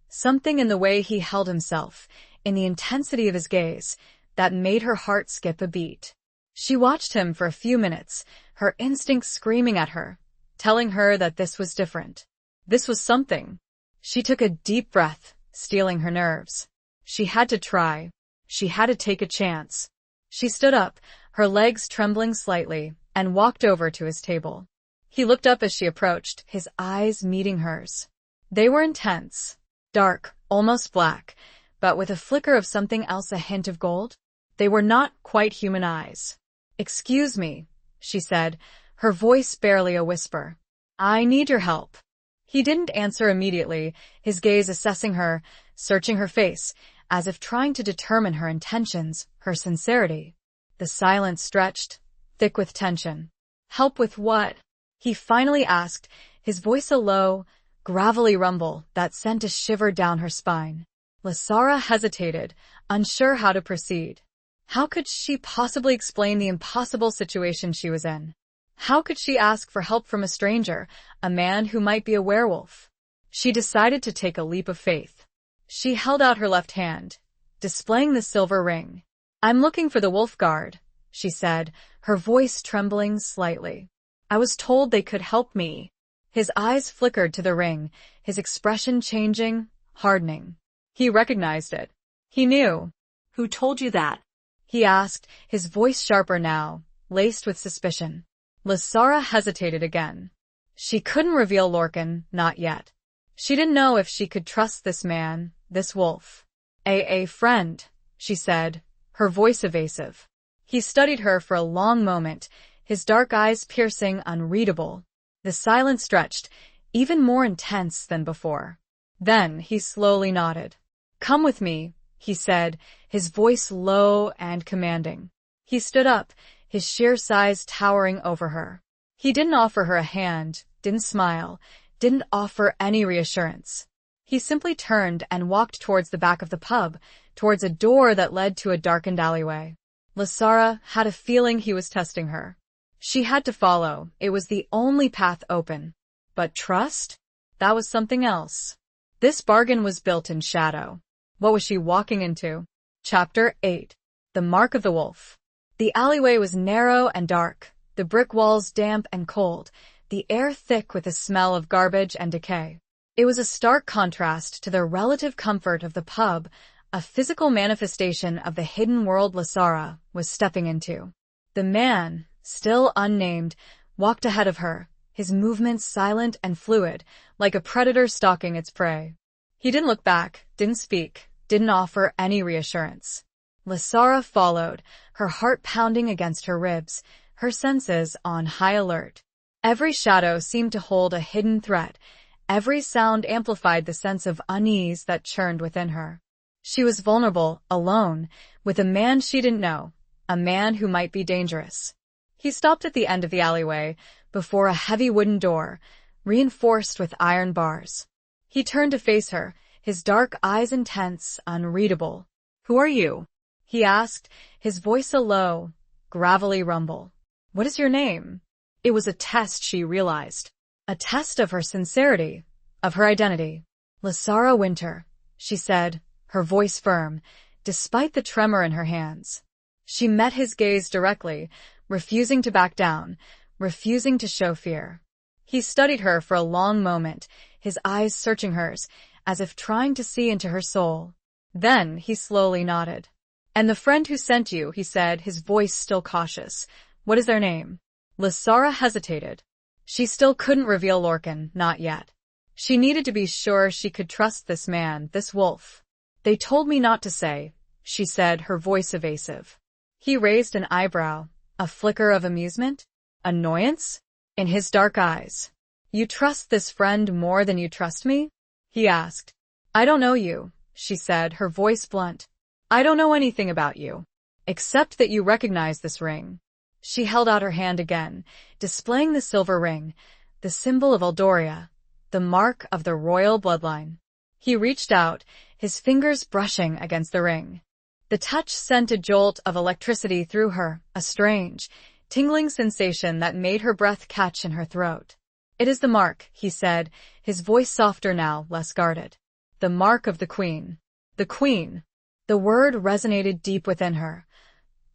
something in the way he held himself, in the intensity of his gaze, that made her heart skip a beat. She watched him for a few minutes, her instincts screaming at her, telling her that this was different. This was something. She took a deep breath, steeling her nerves. She had to try. She had to take a chance. She stood up, her legs trembling slightly, and walked over to his table. He looked up as she approached, his eyes meeting hers. They were intense, dark, almost black, but with a flicker of something else, a hint of gold. They were not quite human eyes. "Excuse me," she said, her voice barely a whisper. "I need your help." He didn't answer immediately, his gaze assessing her, searching her face, as if trying to determine her intentions, her sincerity. The silence stretched, thick with tension. "Help with what?" he finally asked, his voice a low, gravelly rumble that sent a shiver down her spine. Lasara hesitated, unsure how to proceed. How could she possibly explain the impossible situation she was in? How could she ask for help from a stranger, a man who might be a werewolf? She decided to take a leap of faith. She held out her left hand, displaying the silver ring. "I'm looking for the Wolf Guard," she said, her voice trembling slightly. "I was told they could help me." His eyes flickered to the ring, his expression changing, hardening. He recognized it. He knew. Who told you that? He asked, his voice sharper now, laced with suspicion. Lasara hesitated again. She couldn't reveal Lorcan, not yet. She didn't know if she could trust this man, this wolf. A friend," she said, her voice evasive. He studied her for a long moment, his dark eyes piercing, unreadable. The silence stretched, even more intense than before. Then he slowly nodded. "Come with me," he said, his voice low and commanding. He stood up, his sheer size towering over her. He didn't offer her a hand, didn't smile, didn't offer any reassurance. He simply turned and walked towards the back of the pub, towards a door that led to a darkened alleyway. Lasara had a feeling he was testing her. She had to follow, it was the only path open. But trust? That was something else. This bargain was built in shadow. What was she walking into? Chapter 8. The Mark of the Wolf. The alleyway was narrow and dark, the brick walls damp and cold, the air thick with the smell of garbage and decay. It was a stark contrast to the relative comfort of the pub, a physical manifestation of the hidden world Lasara was stepping into. The man, still unnamed, walked ahead of her, his movements silent and fluid, like a predator stalking its prey. He didn't look back, didn't speak, didn't offer any reassurance. Lasara followed, her heart pounding against her ribs, her senses on high alert. Every shadow seemed to hold a hidden threat, every sound amplified the sense of unease that churned within her. She was vulnerable, alone, with a man she didn't know, a man who might be dangerous. He stopped at the end of the alleyway, before a heavy wooden door, reinforced with iron bars. He turned to face her, his dark eyes intense, unreadable. Who are you? He asked, his voice a low, gravelly rumble. What is your name? It was a test, she realized. A test of her sincerity, of her identity. Lysara Winter, she said, her voice firm, despite the tremor in her hands. She met his gaze directly, refusing to back down, refusing to show fear. He studied her for a long moment, his eyes searching hers, as if trying to see into her soul. Then he slowly nodded. And the friend who sent you, he said, his voice still cautious. What is their name? Lysara hesitated. She still couldn't reveal Lorcan, not yet. She needed to be sure she could trust this man, this wolf. They told me not to say, she said, her voice evasive. He raised an eyebrow, a flicker of amusement, annoyance, in his dark eyes. You trust this friend more than you trust me? He asked. I don't know you, she said, her voice blunt. I don't know anything about you, except that you recognize this ring. She held out her hand again, displaying the silver ring, the symbol of Eldoria, the mark of the royal bloodline. He reached out, his fingers brushing against the ring. The touch sent a jolt of electricity through her, a strange, tingling sensation that made her breath catch in her throat. It is the mark, he said, his voice softer now, less guarded. The mark of the Queen. The Queen. The word resonated deep within her,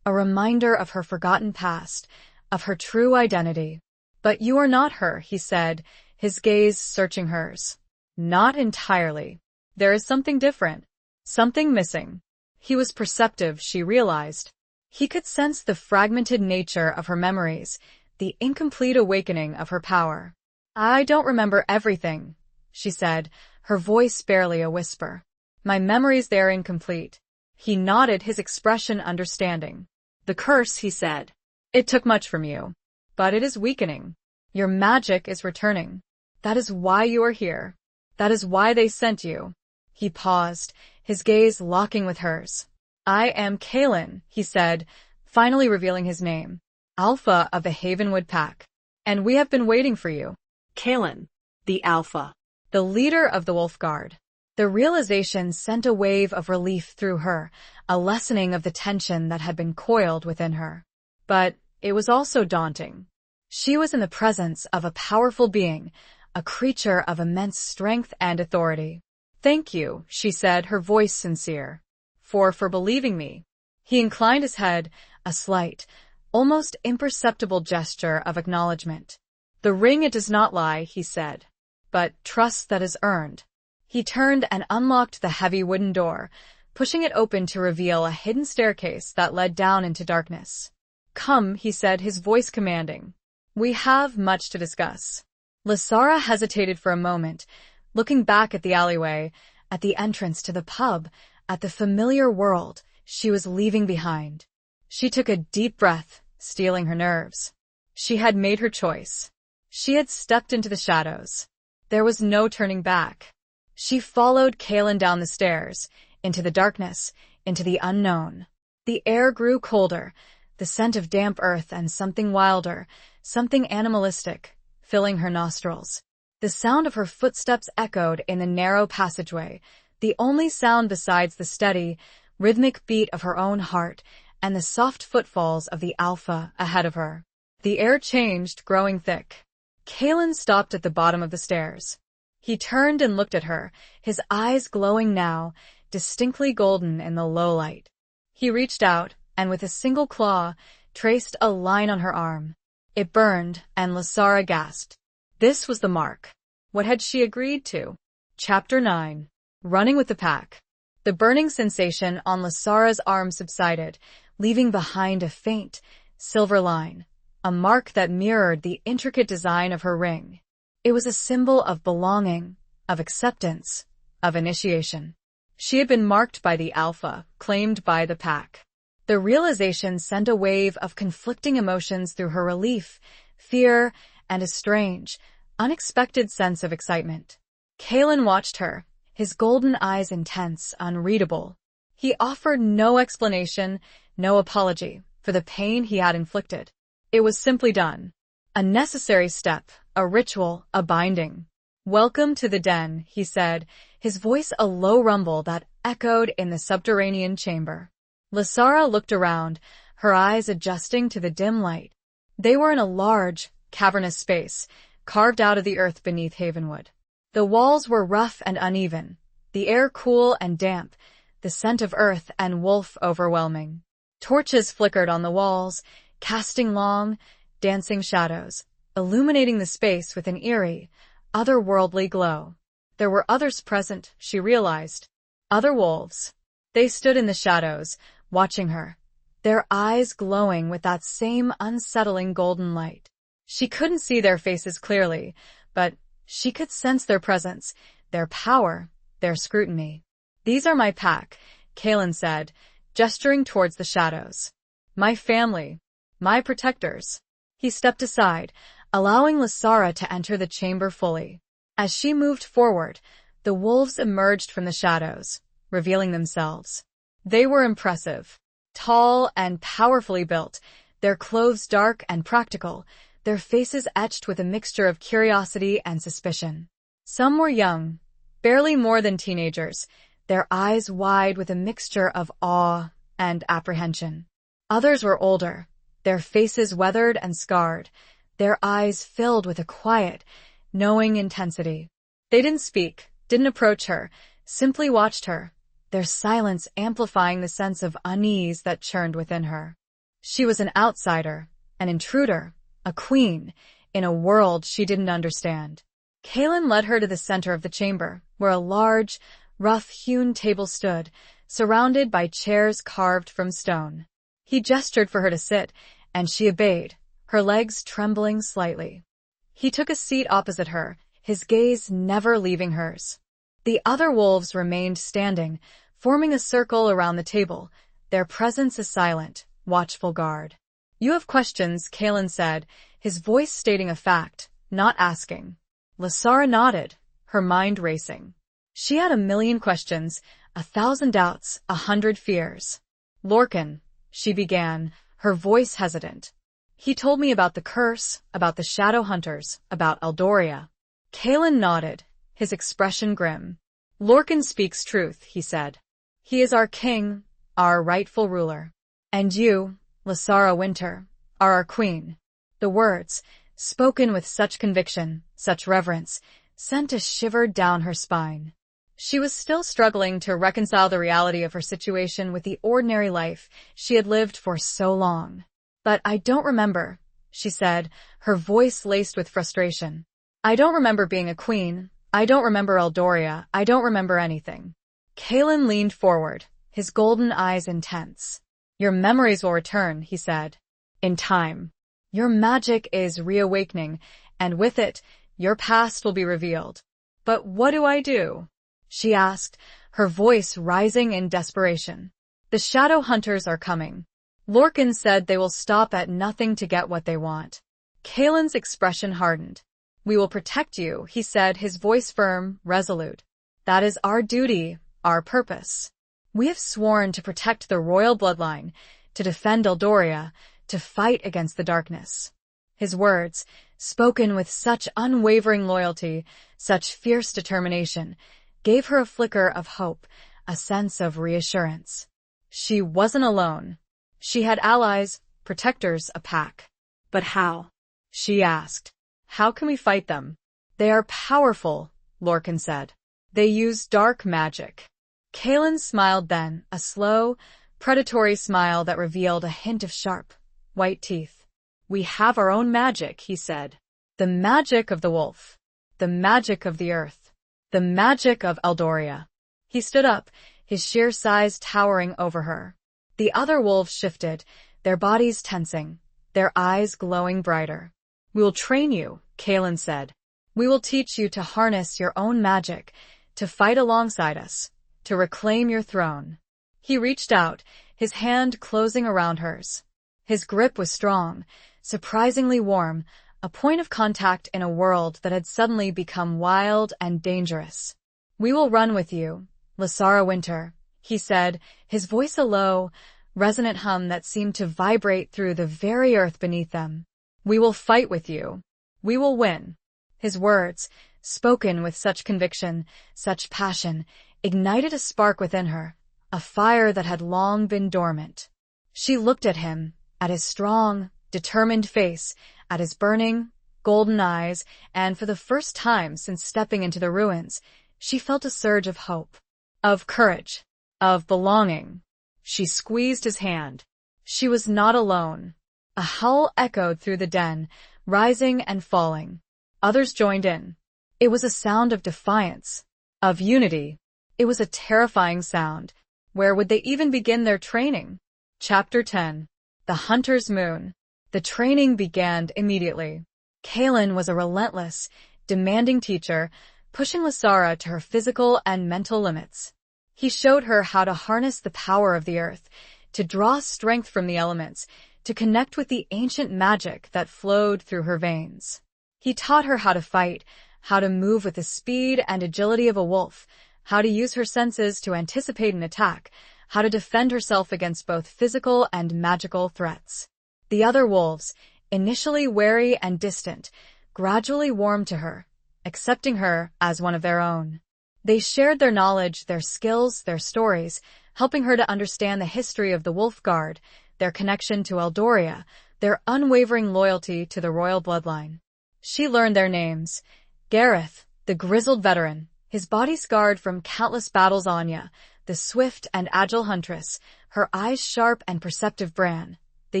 a reminder of her forgotten past, of her true identity. But you are not her, he said, his gaze searching hers. Not entirely. There is something different, something missing. He was perceptive, she realized. He could sense the fragmented nature of her memories, the incomplete awakening of her power. I don't remember everything, she said, her voice barely a whisper. My memories they're incomplete. He nodded, his expression understanding. The curse, he said. It took much from you. But it is weakening. Your magic is returning. That is why you are here. That is why they sent you. He paused, his gaze locking with hers. I am Kalen, he said, finally revealing his name. Alpha of the Havenwood Pack. And we have been waiting for you. Kalen, the Alpha. The leader of the Wolf Guard. The realization sent a wave of relief through her, a lessening of the tension that had been coiled within her. But it was also daunting. She was in the presence of a powerful being, a creature of immense strength and authority. Thank you, she said, her voice sincere. For believing me. He inclined his head, a slight, almost imperceptible gesture of acknowledgement. The ring, it does not lie, he said. But trust that is earned. He turned and unlocked the heavy wooden door, pushing it open to reveal a hidden staircase that led down into darkness. Come, he said, his voice commanding. We have much to discuss. Lysara hesitated for a moment, looking back at the alleyway, at the entrance to the pub, at the familiar world she was leaving behind. She took a deep breath, steeling her nerves. She had made her choice. She had stepped into the shadows. There was no turning back. She followed Kalen down the stairs, into the darkness, into the unknown. The air grew colder, the scent of damp earth and something wilder, something animalistic, filling her nostrils. The sound of her footsteps echoed in the narrow passageway, the only sound besides the steady, rhythmic beat of her own heart and the soft footfalls of the Alpha ahead of her. The air changed, growing thick. Kalen stopped at the bottom of the stairs. He turned and looked at her, his eyes glowing now, distinctly golden in the low light. He reached out, and with a single claw, traced a line on her arm. It burned, and Lysara gasped. This was the mark. What had she agreed to? Chapter 9. Running with the Pack. The burning sensation on Lysara's arm subsided, leaving behind a faint, silver line, a mark that mirrored the intricate design of her ring. It was a symbol of belonging, of acceptance, of initiation. She had been marked by the Alpha, claimed by the Pack. The realization sent a wave of conflicting emotions through her: relief, fear, and a strange, unexpected sense of excitement. Kalen watched her, his golden eyes intense, unreadable. He offered no explanation, no apology for the pain he had inflicted. It was simply done. A necessary step, a ritual, a binding. "Welcome to the den," he said, his voice a low rumble that echoed in the subterranean chamber. Lasara looked around, her eyes adjusting to the dim light. They were in a large, cavernous space, carved out of the earth beneath Havenwood. The walls were rough and uneven, the air cool and damp, the scent of earth and wolf overwhelming. Torches flickered on the walls, casting long, dancing shadows, illuminating the space with an eerie, otherworldly glow. There were others present, she realized. Other wolves. They stood in the shadows, watching her, their eyes glowing with that same unsettling golden light. She couldn't see their faces clearly, but she could sense their presence, their power, their scrutiny. "These are my pack," Kalen said, gesturing towards the shadows. "My family. My protectors." He stepped aside, allowing Lasara to enter the chamber fully. As she moved forward, the wolves emerged from the shadows, revealing themselves. They were impressive. Tall and powerfully built, their clothes dark and practical, their faces etched with a mixture of curiosity and suspicion. Some were young, barely more than teenagers, their eyes wide with a mixture of awe and apprehension. Others were older, their faces weathered and scarred, their eyes filled with a quiet, knowing intensity. They didn't speak, didn't approach her, simply watched her, their silence amplifying the sense of unease that churned within her. She was an outsider, an intruder, a queen, in a world she didn't understand. Kalen led her to the center of the chamber, where a large, rough-hewn table stood, surrounded by chairs carved from stone. He gestured for her to sit, and she obeyed, her legs trembling slightly. He took a seat opposite her, his gaze never leaving hers. The other wolves remained standing, forming a circle around the table, their presence a silent, watchful guard. "You have questions," Kalen said, his voice stating a fact, not asking. Lasara nodded, her mind racing. She had 1,000,000 questions, 1,000 doubts, 100 fears. "Lorcan," she began, her voice hesitant. "He told me about the curse, about the shadow hunters, about Eldoria." Kalen nodded, his expression grim. "Lorcan speaks truth," he said. "He is our king, our rightful ruler. And you, Lasara Winter, are our queen." The words, spoken with such conviction, such reverence, sent a shiver down her spine. She was still struggling to reconcile the reality of her situation with the ordinary life she had lived for so long. "But I don't remember," she said, her voice laced with frustration. "I don't remember being a queen. I don't remember Eldoria. I don't remember anything." Kalen leaned forward, his golden eyes intense. "Your memories will return," he said. "In time. Your magic is reawakening, and with it, your past will be revealed." "But what do I do?" she asked, her voice rising in desperation. "The shadow hunters are coming. Lorcan said they will stop at nothing to get what they want." Kalen's expression hardened. "We will protect you," he said, his voice firm, resolute. "That is our duty, our purpose. We have sworn to protect the royal bloodline, to defend Eldoria, to fight against the darkness." His words, spoken with such unwavering loyalty, such fierce determination, gave her a flicker of hope, a sense of reassurance. She wasn't alone. She had allies, protectors, a pack. "But how?" she asked. "How can we fight them?" "They are powerful," Lorcan said. "They use dark magic." Kalen smiled then, a slow, predatory smile that revealed a hint of sharp, white teeth. "We have our own magic," he said. "The magic of the wolf. The magic of the earth. The magic of Eldoria." He stood up, his sheer size towering over her. The other wolves shifted, their bodies tensing, their eyes glowing brighter. "We will train you," Kalen said. "We will teach you to harness your own magic, to fight alongside us, to reclaim your throne." He reached out, his hand closing around hers. His grip was strong, surprisingly warm, a point of contact in a world that had suddenly become wild and dangerous. We will run with you, Lysara Winter, he said, his voice a low, resonant hum that seemed to vibrate through the very earth beneath them. We will fight with you. We will win. His words, spoken with such conviction, such passion, ignited a spark within her, a fire that had long been dormant. She looked at him, at his strong, determined face, at his burning, golden eyes, and for the first time since stepping into the ruins, she felt a surge of hope, of courage, of belonging. She squeezed his hand. She was not alone. A howl echoed through the den, rising and falling. Others joined in. It was a sound of defiance, of unity. It was a terrifying sound. Where would they even begin their training? Chapter 10. The Hunter's Moon. The training began immediately. Kaelin was a relentless, demanding teacher, pushing Lysara to her physical and mental limits. He showed her how to harness the power of the earth, to draw strength from the elements, to connect with the ancient magic that flowed through her veins. He taught her how to fight, how to move with the speed and agility of a wolf, how to use her senses to anticipate an attack, how to defend herself against both physical and magical threats. The other wolves, initially wary and distant, gradually warmed to her, accepting her as one of their own. They shared their knowledge, their skills, their stories, helping her to understand the history of the Wolf Guard, their connection to Eldoria, their unwavering loyalty to the royal bloodline. She learned their names. Gareth, the grizzled veteran, his body scarred from countless battles. Anya, the swift and agile huntress, her eyes sharp and perceptive. Bran, the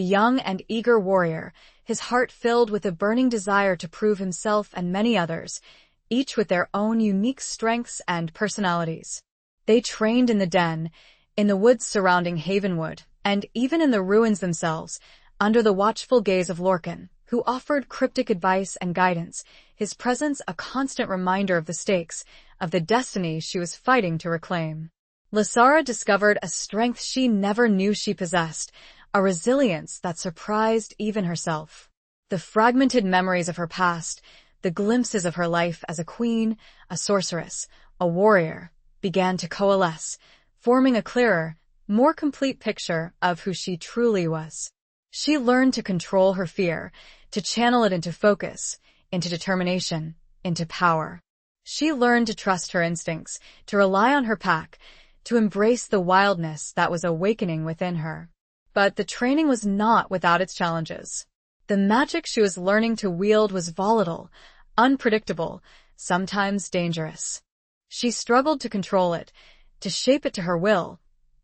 young and eager warrior, his heart filled with a burning desire to prove himself, and many others, each with their own unique strengths and personalities. They trained in the den, in the woods surrounding Havenwood, and even in the ruins themselves, under the watchful gaze of Lorcan, who offered cryptic advice and guidance, his presence a constant reminder of the stakes, of the destiny she was fighting to reclaim. Lysara discovered a strength she never knew she possessed, a resilience that surprised even herself. The fragmented memories of her past, the glimpses of her life as a queen, a sorceress, a warrior, began to coalesce, forming a clearer, more complete picture of who she truly was. She learned to control her fear, to channel it into focus, into determination, into power. She learned to trust her instincts, to rely on her pack, to embrace the wildness that was awakening within her. But the training was not without its challenges. The magic she was learning to wield was volatile, unpredictable, sometimes dangerous. She struggled to control it, to shape it to her will,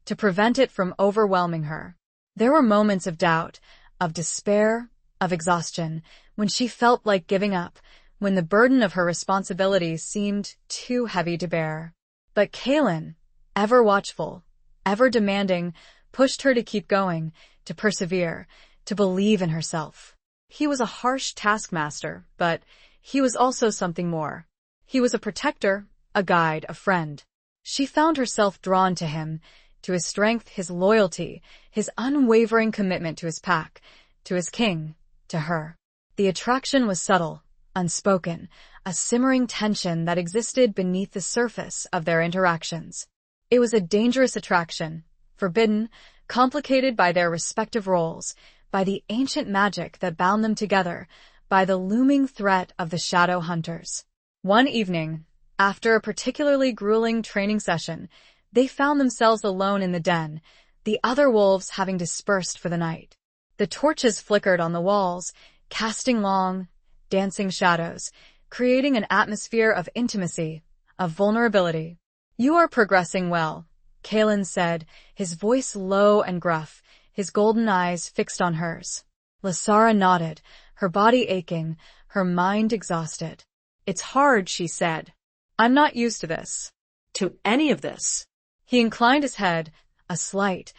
to prevent it from overwhelming her. There were moments of doubt, of despair, of exhaustion, when she felt like giving up, when the burden of her responsibilities seemed too heavy to bear. But Kaelin, ever watchful, ever demanding, pushed her to keep going, to persevere, to believe in herself. He was a harsh taskmaster, but he was also something more. He was a protector, a guide, a friend. She found herself drawn to him, to his strength, his loyalty, his unwavering commitment to his pack, to his king, to her. The attraction was subtle, unspoken, a simmering tension that existed beneath the surface of their interactions. It was a dangerous attraction, forbidden, complicated by their respective roles, by the ancient magic that bound them together, by the looming threat of the shadow hunters. One evening, after a particularly grueling training session, they found themselves alone in the den, the other wolves having dispersed for the night. The torches flickered on the walls, casting long, dancing shadows, creating an atmosphere of intimacy, of vulnerability. "You are progressing well," Kaelin said, his voice low and gruff, his golden eyes fixed on hers. Lysara nodded, her body aching, her mind exhausted. "It's hard," she said. "I'm not used to this." To any of this. He inclined his head, a slight,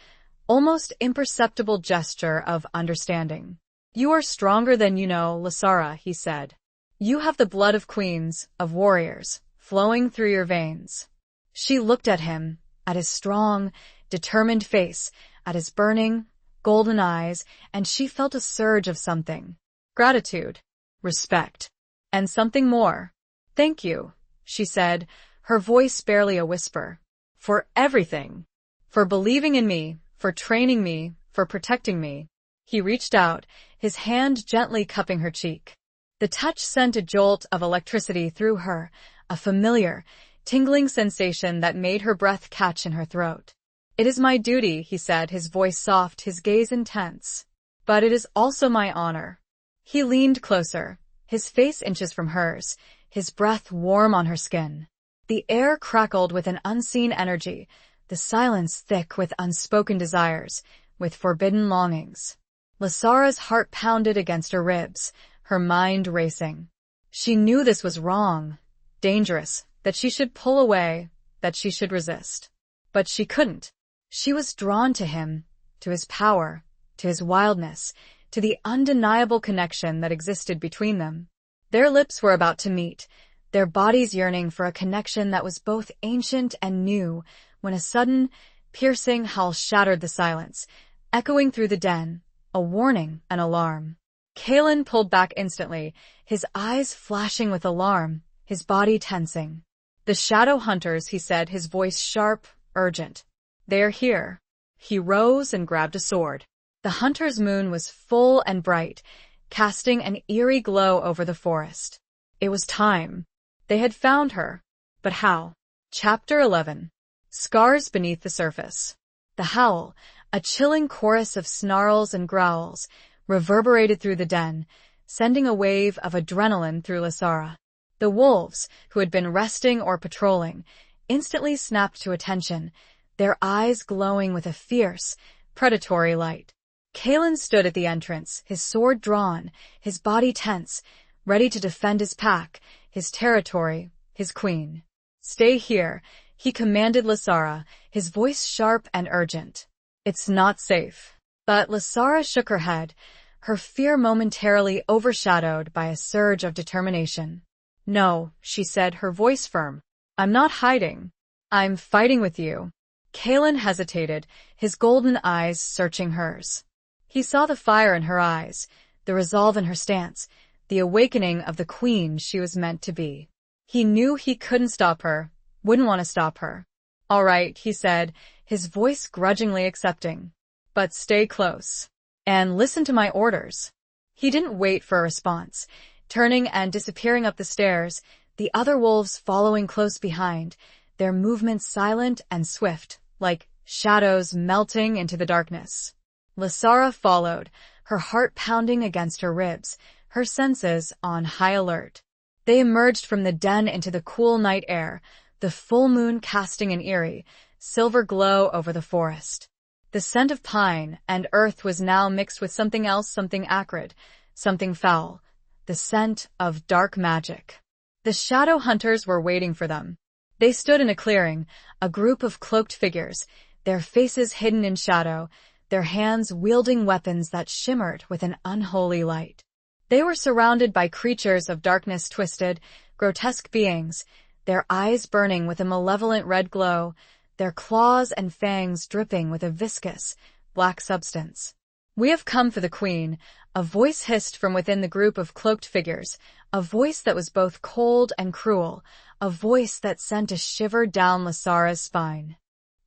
almost imperceptible gesture of understanding. "You are stronger than you know, Lysara," he said. "You have the blood of queens, of warriors, flowing through your veins." She looked at him, at his strong, determined face, at his burning, golden eyes, and she felt a surge of something. Gratitude, respect, and something more. "Thank you," she said, her voice barely a whisper. "For everything. For believing in me, for training me, for protecting me." He reached out, his hand gently cupping her cheek. The touch sent a jolt of electricity through her, a familiar, tingling sensation that made her breath catch in her throat. "It is my duty," he said, his voice soft, his gaze intense. "But it is also my honor." He leaned closer, his face inches from hers, his breath warm on her skin. The air crackled with an unseen energy, the silence thick with unspoken desires, with forbidden longings. Lasara's heart pounded against her ribs, her mind racing. She knew this was wrong, dangerous, that she should pull away, that she should resist. But she couldn't. She was drawn to him, to his power, to his wildness, to the undeniable connection that existed between them. Their lips were about to meet, their bodies yearning for a connection that was both ancient and new, when a sudden, piercing howl shattered the silence, echoing through the den, a warning, an alarm. Kalen pulled back instantly, his eyes flashing with alarm, his body tensing. "The shadow hunters," he said, his voice sharp, urgent. "They are here." He rose and grabbed a sword. The hunter's moon was full and bright, casting an eerie glow over the forest. It was time. They had found her. But how? Chapter 11. Scars beneath the surface. The howl, a chilling chorus of snarls and growls, reverberated through the den, sending a wave of adrenaline through Lasara. The wolves, who had been resting or patrolling, instantly snapped to attention, their eyes glowing with a fierce, predatory light. Kalen stood at the entrance, his sword drawn, his body tense, ready to defend his pack, his territory, his queen. "Stay here," he commanded Lasara, his voice sharp and urgent. "It's not safe." But Lasara shook her head, her fear momentarily overshadowed by a surge of determination. "No," she said, her voice firm. "I'm not hiding. I'm fighting with you." Kalen hesitated, his golden eyes searching hers. He saw the fire in her eyes, the resolve in her stance, the awakening of the queen she was meant to be. He knew he couldn't stop her, wouldn't want to stop her. "All right," he said, his voice grudgingly accepting. "But stay close. And listen to my orders." He didn't wait for a response. Turning and disappearing up the stairs, the other wolves following close behind, their movements silent and swift, like shadows melting into the darkness. Lasara followed, her heart pounding against her ribs, her senses on high alert. They emerged from the den into the cool night air, the full moon casting an eerie, silver glow over the forest. The scent of pine and earth was now mixed with something else, something acrid, something foul, the scent of dark magic. The shadow hunters were waiting for them. They stood in a clearing, a group of cloaked figures, their faces hidden in shadow, their hands wielding weapons that shimmered with an unholy light. They were surrounded by creatures of darkness, twisted, grotesque beings, their eyes burning with a malevolent red glow, their claws and fangs dripping with a viscous, black substance. "We have come for the queen," a voice hissed from within the group of cloaked figures, a voice that was both cold and cruel, a voice that sent a shiver down Lasara's spine.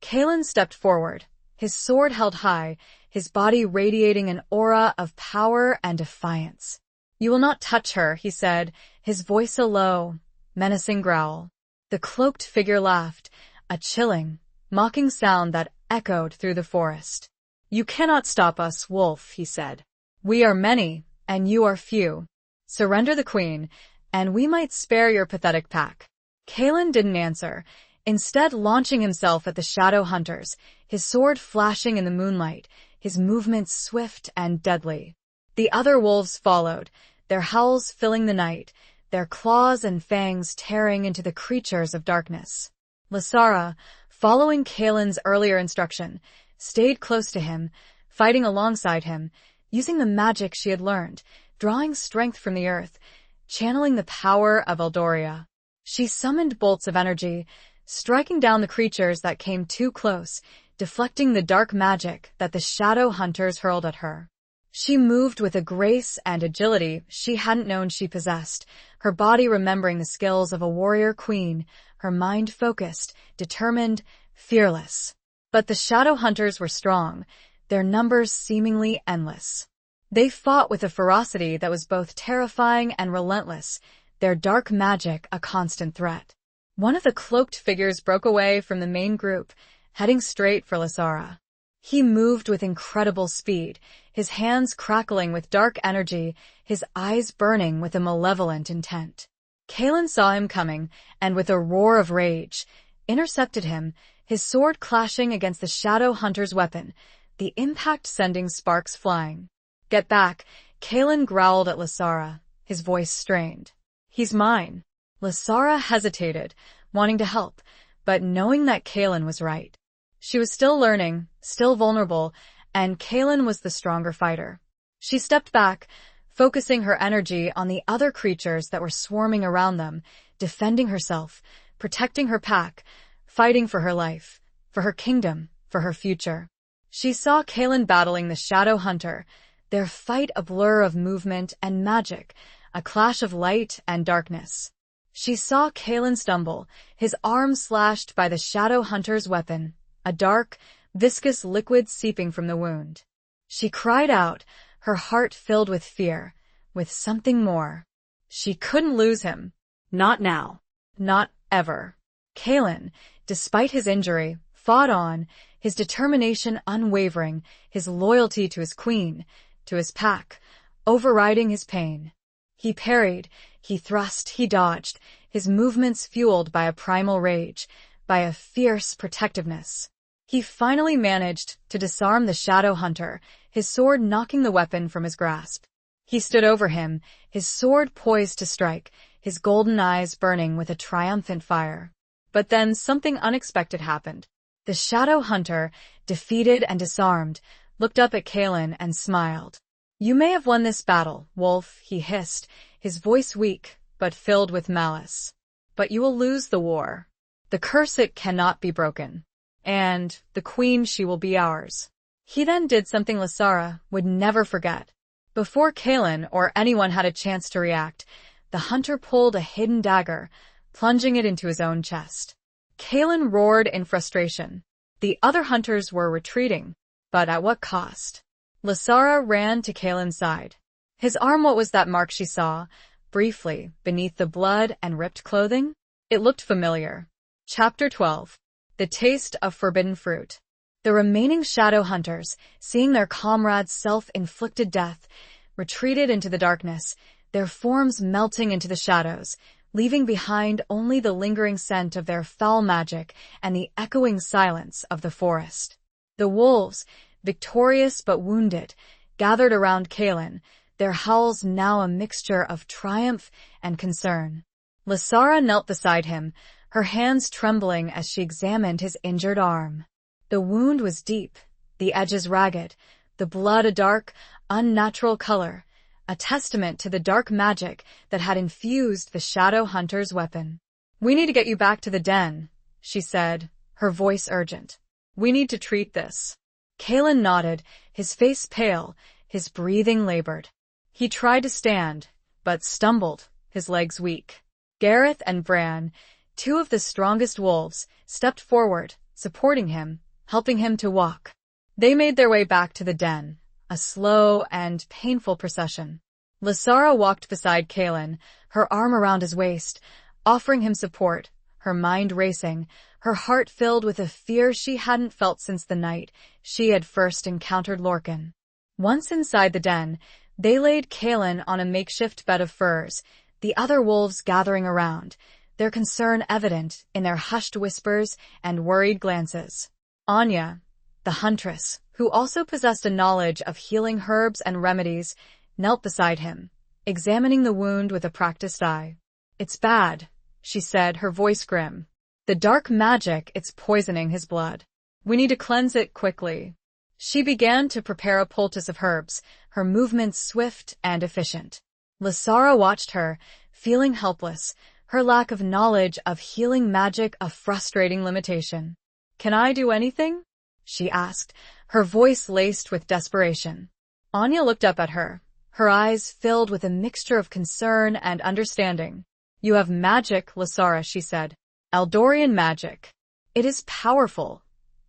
Kalen stepped forward, his sword held high, his body radiating an aura of power and defiance. "You will not touch her," he said, his voice a low, menacing growl. The cloaked figure laughed, a chilling, mocking sound that echoed through the forest. "You cannot stop us, wolf," he said. "We are many, and you are few. Surrender the queen, and we might spare your pathetic pack." Kalen didn't answer, instead launching himself at the shadow hunters, his sword flashing in the moonlight, his movements swift and deadly. The other wolves followed, their howls filling the night, their claws and fangs tearing into the creatures of darkness. Lasara, following Kalen's earlier instruction, stayed close to him, fighting alongside him, using the magic she had learned, drawing strength from the earth, channeling the power of Eldoria. She summoned bolts of energy, striking down the creatures that came too close, deflecting the dark magic that the shadow hunters hurled at her. She moved with a grace and agility she hadn't known she possessed, her body remembering the skills of a warrior queen, her mind focused, determined, fearless. But the shadow hunters were strong, their numbers seemingly endless. They fought with a ferocity that was both terrifying and relentless, their dark magic a constant threat. One of the cloaked figures broke away from the main group, heading straight for Lasara. He moved with incredible speed, his hands crackling with dark energy, his eyes burning with a malevolent intent. Kaelin saw him coming, and with a roar of rage, intercepted him, his sword clashing against the shadow hunter's weapon, the impact sending sparks flying. "Get back," Kaelin growled at Lasara, his voice strained. "He's mine." Lasara hesitated, wanting to help, but knowing that Kaelin was right. She was still learning, still vulnerable, and Kaelin was the stronger fighter. She stepped back, focusing her energy on the other creatures that were swarming around them, defending herself, protecting her pack, fighting for her life, for her kingdom, for her future. She saw Kaelin battling the shadow hunter, their fight a blur of movement and magic, a clash of light and darkness. She saw Kaelin stumble, his arm slashed by the shadow hunter's weapon, a dark, viscous liquid seeping from the wound. She cried out, her heart filled with fear, with something more. She couldn't lose him. Not now. Not ever. Kaelin, despite his injury, fought on, his determination unwavering, his loyalty to his queen, to his pack, overriding his pain. He parried, he thrust, he dodged, his movements fueled by a primal rage, by a fierce protectiveness. He finally managed to disarm the shadow hunter, his sword knocking the weapon from his grasp. He stood over him, his sword poised to strike, his golden eyes burning with a triumphant fire. But then something unexpected happened. The shadow hunter, defeated and disarmed, looked up at Kaelin and smiled. "You may have won this battle, Wolf," he hissed, his voice weak, but filled with malice. "But you will lose the war. The curse, it cannot be broken. And the queen, she will be ours." He then did something Lasara would never forget. Before Kaelin or anyone had a chance to react, the hunter pulled a hidden dagger, plunging it into his own chest. Kaelin roared in frustration. The other hunters were retreating, but at what cost? Lasara ran to Kaelin's side. His arm, what was that mark she saw, briefly, beneath the blood and ripped clothing? It looked familiar. Chapter 12. The Taste of Forbidden Fruit. The remaining shadow hunters, seeing their comrade's self-inflicted death, retreated into the darkness, their forms melting into the shadows, leaving behind only the lingering scent of their foul magic and the echoing silence of the forest. The wolves, victorious but wounded, gathered around Kaelin, their howls now a mixture of triumph and concern. Lasara knelt beside him, her hands trembling as she examined his injured arm. The wound was deep, the edges ragged, the blood a dark, unnatural color, a testament to the dark magic that had infused the shadow hunter's weapon. "We need to get you back to the den," she said, her voice urgent. "We need to treat this." Kaelin nodded, his face pale, his breathing labored. He tried to stand, but stumbled, his legs weak. Gareth and Bran, two of the strongest wolves, stepped forward, supporting him, helping him to walk. They made their way back to the den, a slow and painful procession. Lasara walked beside Kaelin, her arm around his waist, offering him support, her mind racing, her heart filled with a fear she hadn't felt since the night she had first encountered Lorcan. Once inside the den, they laid Kaelin on a makeshift bed of furs, the other wolves gathering around, their concern evident in their hushed whispers and worried glances. Anya, the huntress, who also possessed a knowledge of healing herbs and remedies, knelt beside him, examining the wound with a practiced eye. "It's bad," she said, her voice grim. "The dark magic, it's poisoning his blood. We need to cleanse it quickly." She began to prepare a poultice of herbs, her movements swift and efficient. Lasara watched her, feeling helpless, her lack of knowledge of healing magic a frustrating limitation. "Can I do anything?" she asked, her voice laced with desperation. Anya looked up at her, her eyes filled with a mixture of concern and understanding. You have magic, Lasara, she said. Eldorian magic. It is powerful,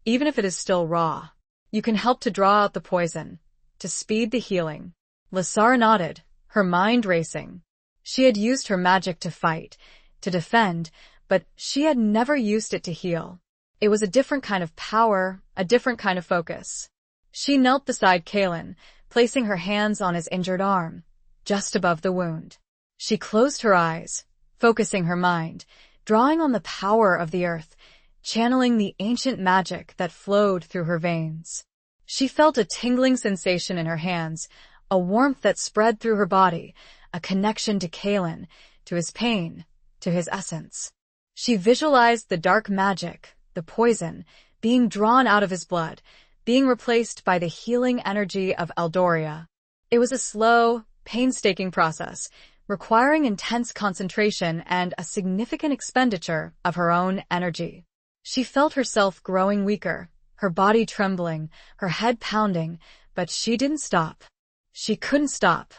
even if it is still raw. You can help to draw out the poison, to speed the healing. Lasara nodded, her mind racing. She had used her magic to fight, to defend, but she had never used it to heal. It was a different kind of power, a different kind of focus. She knelt beside Kalen, placing her hands on his injured arm, just above the wound. She closed her eyes, focusing her mind, drawing on the power of the earth, channeling the ancient magic that flowed through her veins. She felt a tingling sensation in her hands, a warmth that spread through her body, a connection to Kalen, to his pain, to his essence. She visualized the dark magic, the poison, being drawn out of his blood, being replaced by the healing energy of Eldoria. It was a slow, painstaking process, requiring intense concentration and a significant expenditure of her own energy. She felt herself growing weaker, her body trembling, her head pounding, but she didn't stop. She couldn't stop.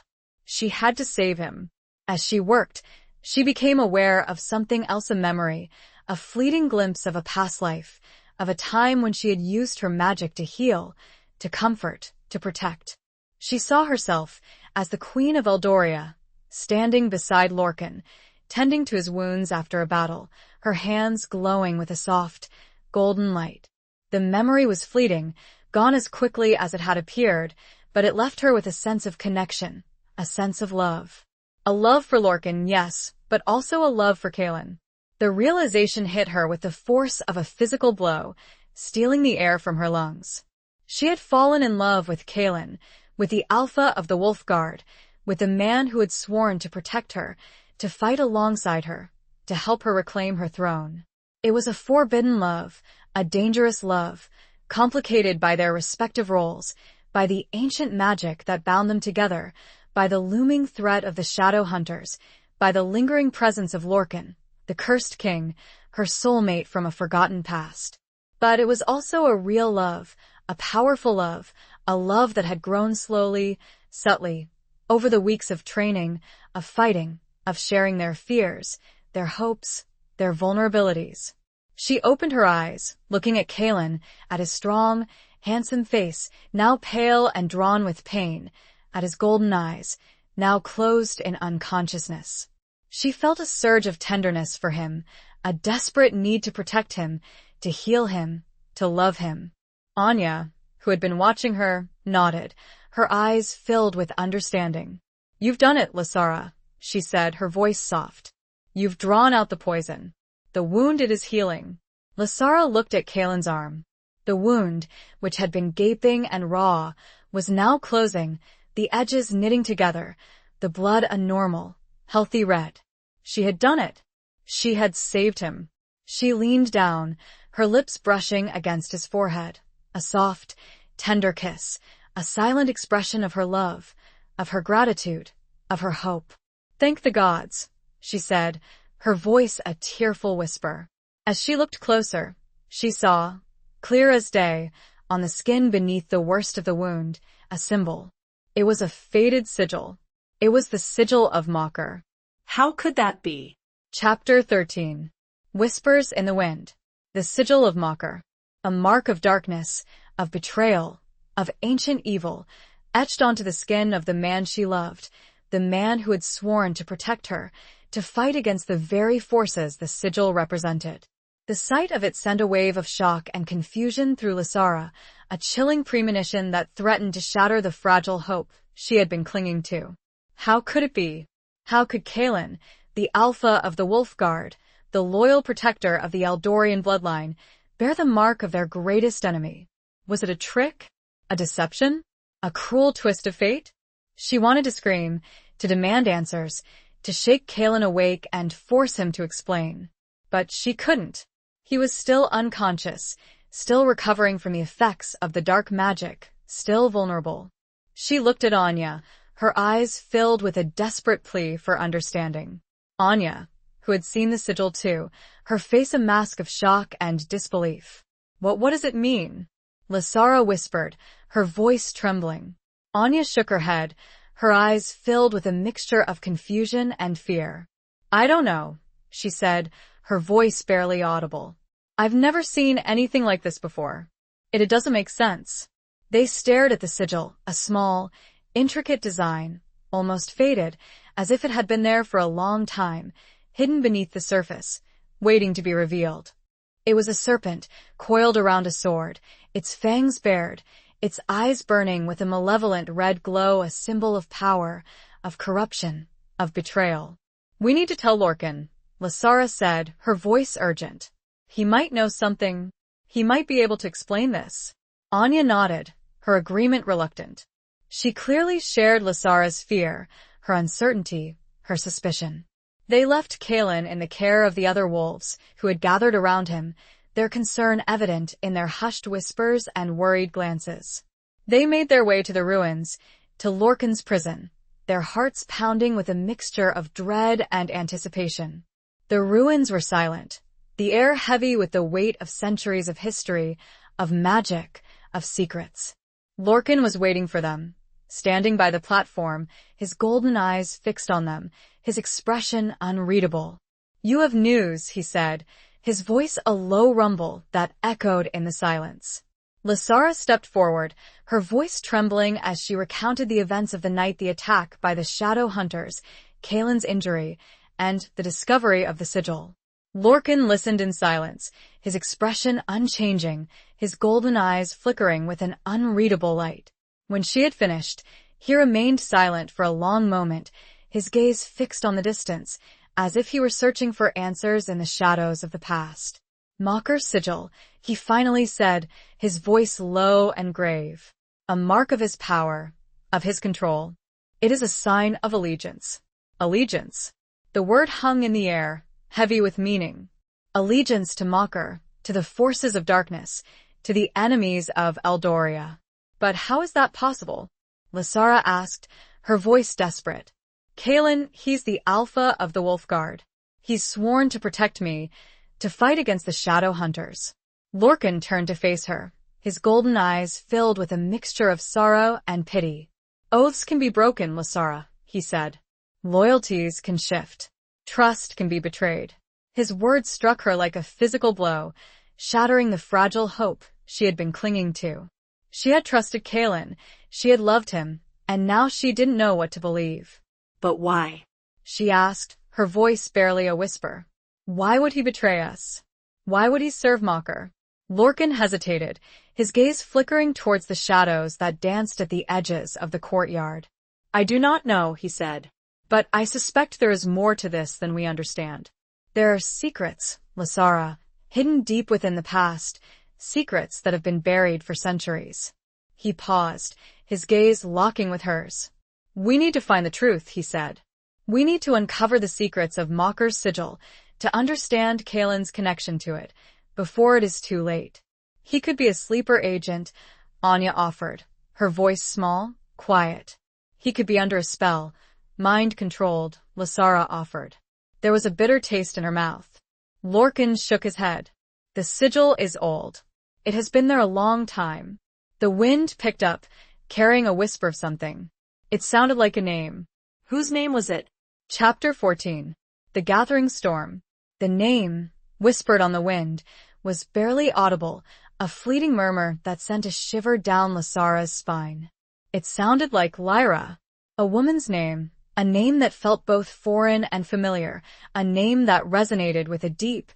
She had to save him. As she worked, she became aware of something else, a memory, a fleeting glimpse of a past life, of a time when she had used her magic to heal, to comfort, to protect. She saw herself as the Queen of Eldoria, standing beside Lorcan, tending to his wounds after a battle, her hands glowing with a soft, golden light. The memory was fleeting, gone as quickly as it had appeared, but it left her with a sense of connection, a sense of love. A love for Lorcan, yes, but also a love for Kalen. The realization hit her with the force of a physical blow, stealing the air from her lungs. She had fallen in love with Kalen, with the Alpha of the Wolf Guard, with the man who had sworn to protect her, to fight alongside her, to help her reclaim her throne. It was a forbidden love, a dangerous love, complicated by their respective roles, by the ancient magic that bound them together, by the looming threat of the Shadow Hunters, by the lingering presence of Lorcan, the cursed king, her soulmate from a forgotten past. But it was also a real love, a powerful love, a love that had grown slowly, subtly, over the weeks of training, of fighting, of sharing their fears, their hopes, their vulnerabilities. She opened her eyes, looking at Kalen, at his strong, handsome face, now pale and drawn with pain, at his golden eyes, now closed in unconsciousness. She felt a surge of tenderness for him, a desperate need to protect him, to heal him, to love him. Anya, who had been watching her, nodded, her eyes filled with understanding. You've done it, Lasara, she said, her voice soft. You've drawn out the poison. The wound, it is healing. Lasara looked at Kalen's arm. The wound, which had been gaping and raw, was now closing, the edges knitting together, the blood a normal, healthy red. She had done it. She had saved him. She leaned down, her lips brushing against his forehead. A soft, tender kiss, a silent expression of her love, of her gratitude, of her hope. Thank the gods, she said, her voice a tearful whisper. As she looked closer, she saw, clear as day, on the skin beneath the worst of the wound, a symbol. It was a faded sigil. It was the sigil of Mocker. How could that be? Chapter 13. Whispers in the Wind. The sigil of Mocker. A mark of darkness, of betrayal, of ancient evil, etched onto the skin of the man she loved, the man who had sworn to protect her, to fight against the very forces the sigil represented. The sight of it sent a wave of shock and confusion through Lasara, a chilling premonition that threatened to shatter the fragile hope she had been clinging to. How could it be? How could Kalen, the Alpha of the Wolf Guard, the loyal protector of the Eldorian bloodline, bear the mark of their greatest enemy? Was it a trick? A deception? A cruel twist of fate? She wanted to scream, to demand answers, to shake Kalen awake and force him to explain. But she couldn't. He was still unconscious, still recovering from the effects of the dark magic, still vulnerable. She looked at Anya, her eyes filled with a desperate plea for understanding. Anya, who had seen the sigil too, her face a mask of shock and disbelief. What does it mean? Lasara whispered, her voice trembling. Anya shook her head, her eyes filled with a mixture of confusion and fear. I don't know, she said, her voice barely audible. I've never seen anything like this before. It doesn't make sense. They stared at the sigil, a small, intricate design, almost faded, as if it had been there for a long time, hidden beneath the surface, waiting to be revealed. It was a serpent, coiled around a sword, its fangs bared, its eyes burning with a malevolent red glow, a symbol of power, of corruption, of betrayal. We need to tell Lorcan, Lasara said, her voice urgent. He might know something. He might be able to explain this. Anya nodded, her agreement reluctant. She clearly shared Lasara's fear, her uncertainty, her suspicion. They left Kalen in the care of the other wolves, who had gathered around him, their concern evident in their hushed whispers and worried glances. They made their way to the ruins, to Lorcan's prison, their hearts pounding with a mixture of dread and anticipation. The ruins were silent, the air heavy with the weight of centuries of history, of magic, of secrets. Lorcan was waiting for them, standing by the platform, his golden eyes fixed on them, his expression unreadable. You have news, he said, his voice a low rumble that echoed in the silence. Lasara stepped forward, her voice trembling as she recounted the events of the night, the attack by the shadow hunters, Kalen's injury, and the discovery of the sigil. Lorcan listened in silence, his expression unchanging, his golden eyes flickering with an unreadable light. When she had finished, he remained silent for a long moment, his gaze fixed on the distance, as if he were searching for answers in the shadows of the past. Mocker's sigil, he finally said, his voice low and grave. A mark of his power, of his control. It is a sign of allegiance. Allegiance. The word hung in the air, heavy with meaning. Allegiance to Mocker, to the forces of darkness, to the enemies of Eldoria. But how is that possible? Lasara asked, her voice desperate. Kalen, he's the alpha of the Wolf Guard. He's sworn to protect me, to fight against the shadow hunters. Lorcan turned to face her, his golden eyes filled with a mixture of sorrow and pity. Oaths can be broken, Lasara, he said. Loyalties can shift. Trust can be betrayed. His words struck her like a physical blow, shattering the fragile hope she had been clinging to. She had trusted Kalen, she had loved him, and now she didn't know what to believe. But why? She asked, her voice barely a whisper. Why would he betray us? Why would he serve Mocker? Lorcan hesitated, his gaze flickering towards the shadows that danced at the edges of the courtyard. I do not know, he said. But I suspect there is more to this than we understand. There are secrets, Lasara, hidden deep within the past, secrets that have been buried for centuries. He paused, his gaze locking with hers. We need to find the truth, he said. We need to uncover the secrets of Mocker's sigil, to understand Kalen's connection to it, before it is too late. He could be a sleeper agent, Anya offered, her voice small, quiet. He could be under a spell, mind-controlled, Lasara offered. There was a bitter taste in her mouth. Lorcan shook his head. The sigil is old. It has been there a long time. The wind picked up, carrying a whisper of something. It sounded like a name. Whose name was it? Chapter 14. The Gathering Storm. The name, whispered on the wind, was barely audible, a fleeting murmur that sent a shiver down Lasara's spine. It sounded like Lyra, a woman's name, a name that felt both foreign and familiar, a name that resonated with a deep,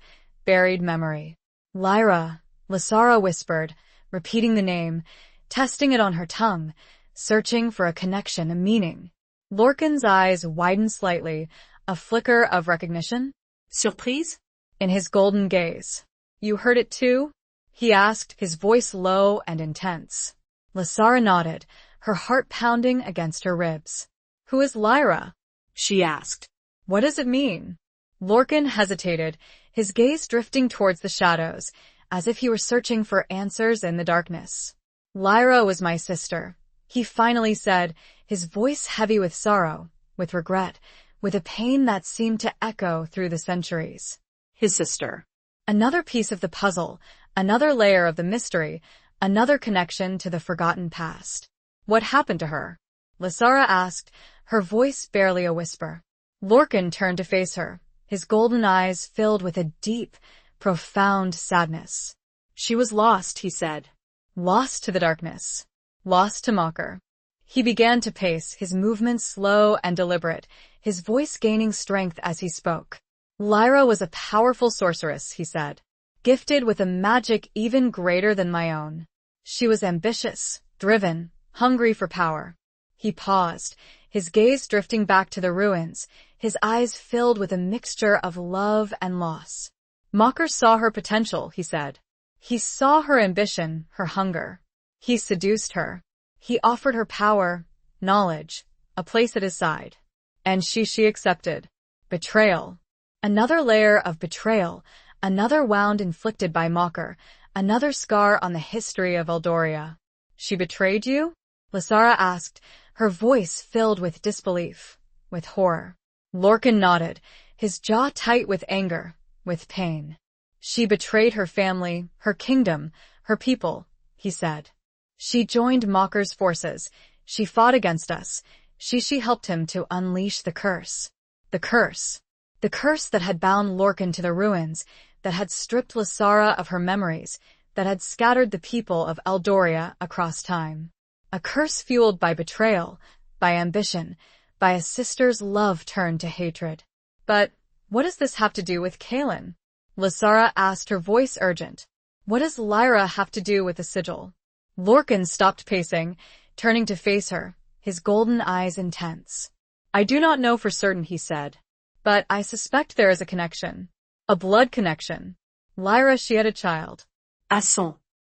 buried memory. Lyra, Lasara whispered, repeating the name, testing it on her tongue, searching for a connection, a meaning. Lorcan's eyes widened slightly, a flicker of recognition. Surprise? In his golden gaze. You heard it too? He asked, his voice low and intense. Lasara nodded, her heart pounding against her ribs. Who is Lyra? She asked. What does it mean? Lorcan hesitated, his gaze drifting towards the shadows, as if he were searching for answers in the darkness. Lyra was my sister, he finally said, his voice heavy with sorrow, with regret, with a pain that seemed to echo through the centuries. His sister. Another piece of the puzzle, another layer of the mystery, another connection to the forgotten past. What happened to her? Lysara asked, her voice barely a whisper. Lorcan turned to face her, his golden eyes filled with a deep, profound sadness. She was lost, he said. Lost to the darkness. Lost to Mocker. He began to pace, his movements slow and deliberate, his voice gaining strength as he spoke. Lyra was a powerful sorceress, he said, gifted with a magic even greater than my own. She was ambitious, driven, hungry for power. He paused, his gaze drifting back to the ruins, his eyes filled with a mixture of love and loss. Mocker saw her potential, he said. He saw her ambition, her hunger. He seduced her. He offered her power, knowledge, a place at his side. And she accepted. Betrayal. Another layer of betrayal, another wound inflicted by Mocker, another scar on the history of Eldoria. She betrayed you? Lysara asked, her voice filled with disbelief, with horror. Lorcan nodded, his jaw tight with anger, with pain. She betrayed her family, her kingdom, her people, he said. She joined Mocker's forces. She fought against us. She helped him to unleash the curse. The curse. The curse that had bound Lorcan to the ruins, that had stripped Lysara of her memories, that had scattered the people of Eldoria across time. A curse fueled by betrayal, by ambition, by a sister's love turned to hatred. But what does this have to do with Kaelin? Lysara asked, her voice urgent. What does Lyra have to do with the sigil? Lorcan stopped pacing, turning to face her, his golden eyes intense. I do not know for certain, he said. But I suspect there is a connection. A blood connection. Lyra, she had a child.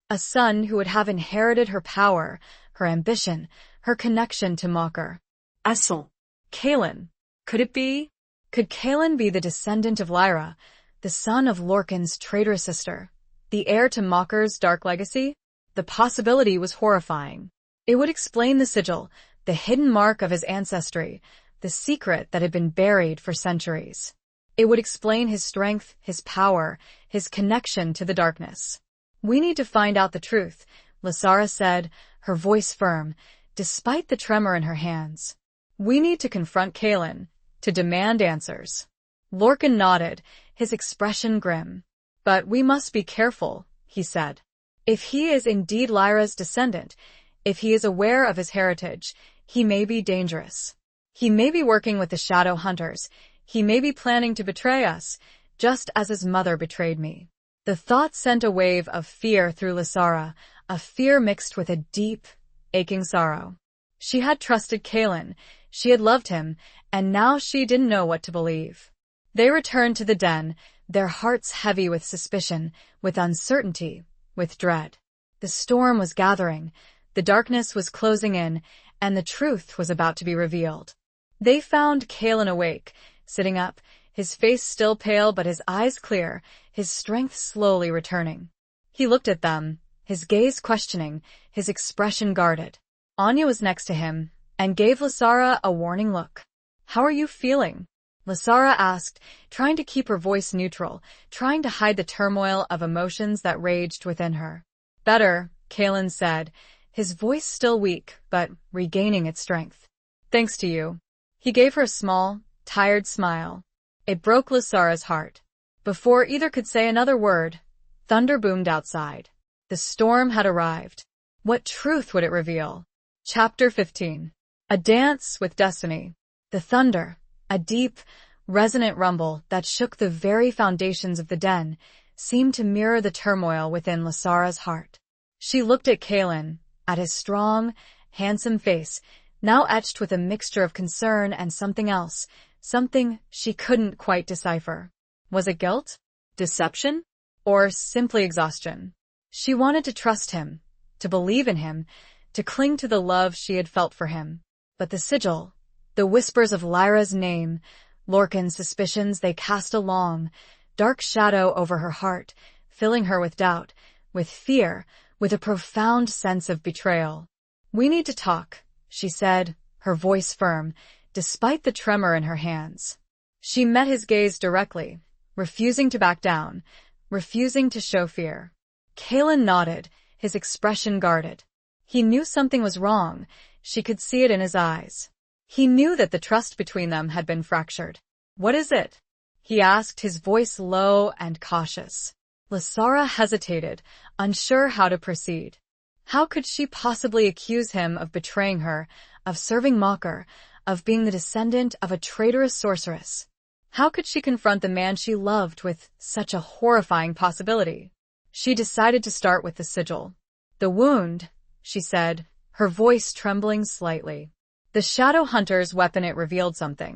A son who would have inherited her power, her ambition, her connection to Mocker. Kaelin. Could it be? Could Kaelin be the descendant of Lyra, the son of Lorcan's traitorous sister, the heir to Mocker's dark legacy? The possibility was horrifying. It would explain the sigil, the hidden mark of his ancestry, the secret that had been buried for centuries. It would explain his strength, his power, his connection to the darkness. We need to find out the truth, Lysara said, her voice firm, despite the tremor in her hands. We need to confront Kaelin, to demand answers. Lorcan nodded, his expression grim. But we must be careful, he said. If he is indeed Lyra's descendant, if he is aware of his heritage, he may be dangerous. He may be working with the shadow hunters. He may be planning to betray us, just as his mother betrayed me. The thought sent a wave of fear through Lysara, a fear mixed with a deep, aching sorrow. She had trusted Kaelin, she had loved him, and now she didn't know what to believe. They returned to the den, their hearts heavy with suspicion, with uncertainty, with dread. The storm was gathering, the darkness was closing in, and the truth was about to be revealed. They found Kaelin awake, sitting up, his face still pale but his eyes clear, his strength slowly returning. He looked at them, his gaze questioning, his expression guarded. Anya was next to him, and gave Lysara a warning look. How are you feeling? Lysara asked, trying to keep her voice neutral, trying to hide the turmoil of emotions that raged within her. Better, Kaelin said, his voice still weak, but regaining its strength. Thanks to you. He gave her a small, tired smile. It broke Lysara's heart. Before either could say another word, thunder boomed outside. The storm had arrived. What truth would it reveal? Chapter 15. A Dance with Destiny. The thunder, a deep, resonant rumble that shook the very foundations of the den, seemed to mirror the turmoil within Lysara's heart. She looked at Kaelin, at his strong, handsome face, now etched with a mixture of concern and something else, something she couldn't quite decipher. Was it guilt? Deception? Or simply exhaustion? She wanted to trust him, to believe in him, to cling to the love she had felt for him. But the sigil, the whispers of Lyra's name, Lorcan's suspicions, they cast a long, dark shadow over her heart, filling her with doubt, with fear, with a profound sense of betrayal. We need to talk, she said, her voice firm, despite the tremor in her hands. She met his gaze directly, refusing to back down, refusing to show fear. Kaelin nodded, his expression guarded. He knew something was wrong. She could see it in his eyes. He knew that the trust between them had been fractured. "What is it?" he asked, his voice low and cautious. Lasara hesitated, unsure how to proceed. How could she possibly accuse him of betraying her, of serving Mocker, of being the descendant of a traitorous sorceress? How could she confront the man she loved with such a horrifying possibility? She decided to start with the sigil. "The wound," she said, her voice trembling slightly. The shadow hunter's weapon, it revealed something.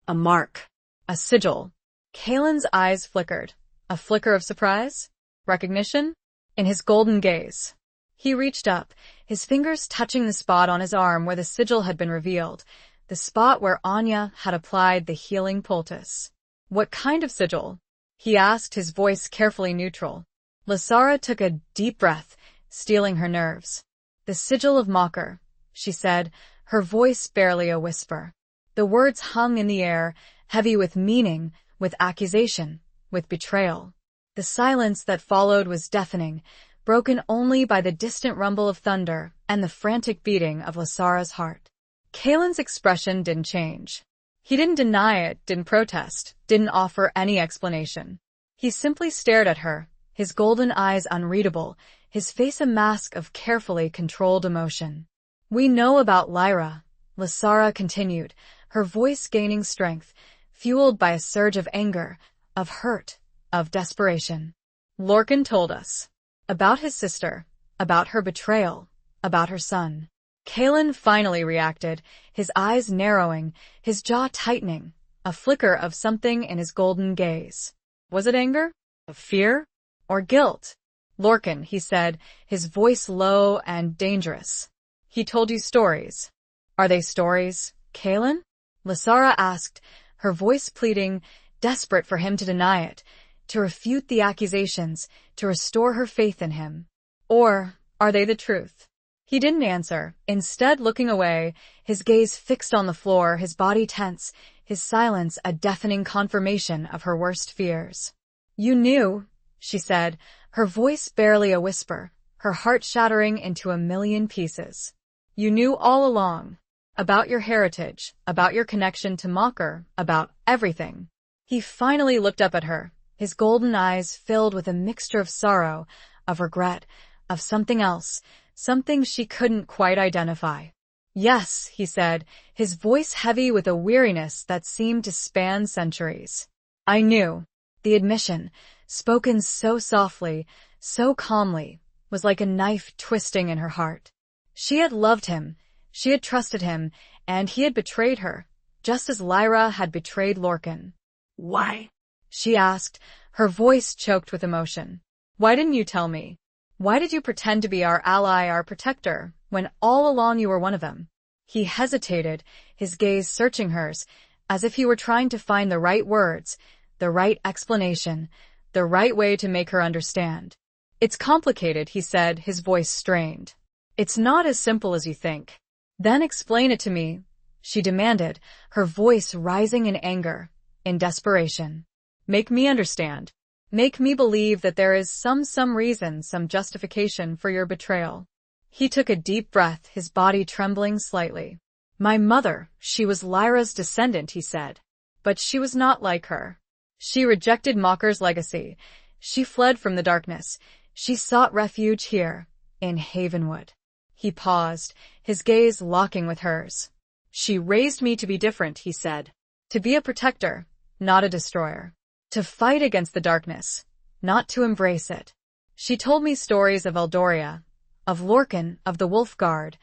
A mark. A sigil. Kalen's eyes flickered. A flicker of surprise? Recognition? In his golden gaze. He reached up, his fingers touching the spot on his arm where the sigil had been revealed, the spot where Anya had applied the healing poultice. "What kind of sigil?" he asked, his voice carefully neutral. Lasara took a deep breath, steeling her nerves. "The sigil of Mocker," she said, her voice barely a whisper. The words hung in the air, heavy with meaning, with accusation, with betrayal. The silence that followed was deafening, broken only by the distant rumble of thunder and the frantic beating of Lasara's heart. Kalen's expression didn't change. He didn't deny it, didn't protest, didn't offer any explanation. He simply stared at her, his golden eyes unreadable, his face a mask of carefully controlled emotion. "We know about Lyra," Lasara continued, her voice gaining strength, fueled by a surge of anger, of hurt, of desperation. "Lorcan told us. About his sister, about her betrayal, about her son." Kalen finally reacted, his eyes narrowing, his jaw tightening, a flicker of something in his golden gaze. Was it anger? Fear? Or guilt? "Lorcan," he said, his voice low and dangerous. "He told you stories." "Are they stories, Kalen?" Lasara asked, her voice pleading, desperate for him to deny it, to refute the accusations, to restore her faith in him. "Or are they the truth?" He didn't answer, instead looking away, his gaze fixed on the floor, his body tense, his silence a deafening confirmation of her worst fears. "You knew," she said, her voice barely a whisper, her heart shattering into a million pieces. "You knew all along. About your heritage, about your connection to Mocker, about everything." He finally looked up at her, his golden eyes filled with a mixture of sorrow, of regret, of something else, something she couldn't quite identify. "Yes," he said, his voice heavy with a weariness that seemed to span centuries. "I knew." The admission, spoken so softly, so calmly, was like a knife twisting in her heart. She had loved him, she had trusted him, and he had betrayed her, just as Lyra had betrayed Lorcan. "Why?" she asked, her voice choked with emotion. "Why didn't you tell me? Why did you pretend to be our ally, our protector, when all along you were one of them?" He hesitated, his gaze searching hers, as if he were trying to find the right words, the right explanation, the right way to make her understand. "It's complicated," he said, his voice strained. "It's not as simple as you think." "Then explain it to me," she demanded, her voice rising in anger, in desperation. "Make me understand. Make me believe that there is some reason, some justification for your betrayal." He took a deep breath, his body trembling slightly. "My mother, she was Lyra's descendant," he said. "But she was not like her. She rejected Mocker's legacy. She fled from the darkness. She sought refuge here, in Havenwood." He paused, his gaze locking with hers. "She raised me to be different," he said. "To be a protector, not a destroyer. To fight against the darkness, not to embrace it. She told me stories of Eldoria, of Lorcan, of the Wolf Guard,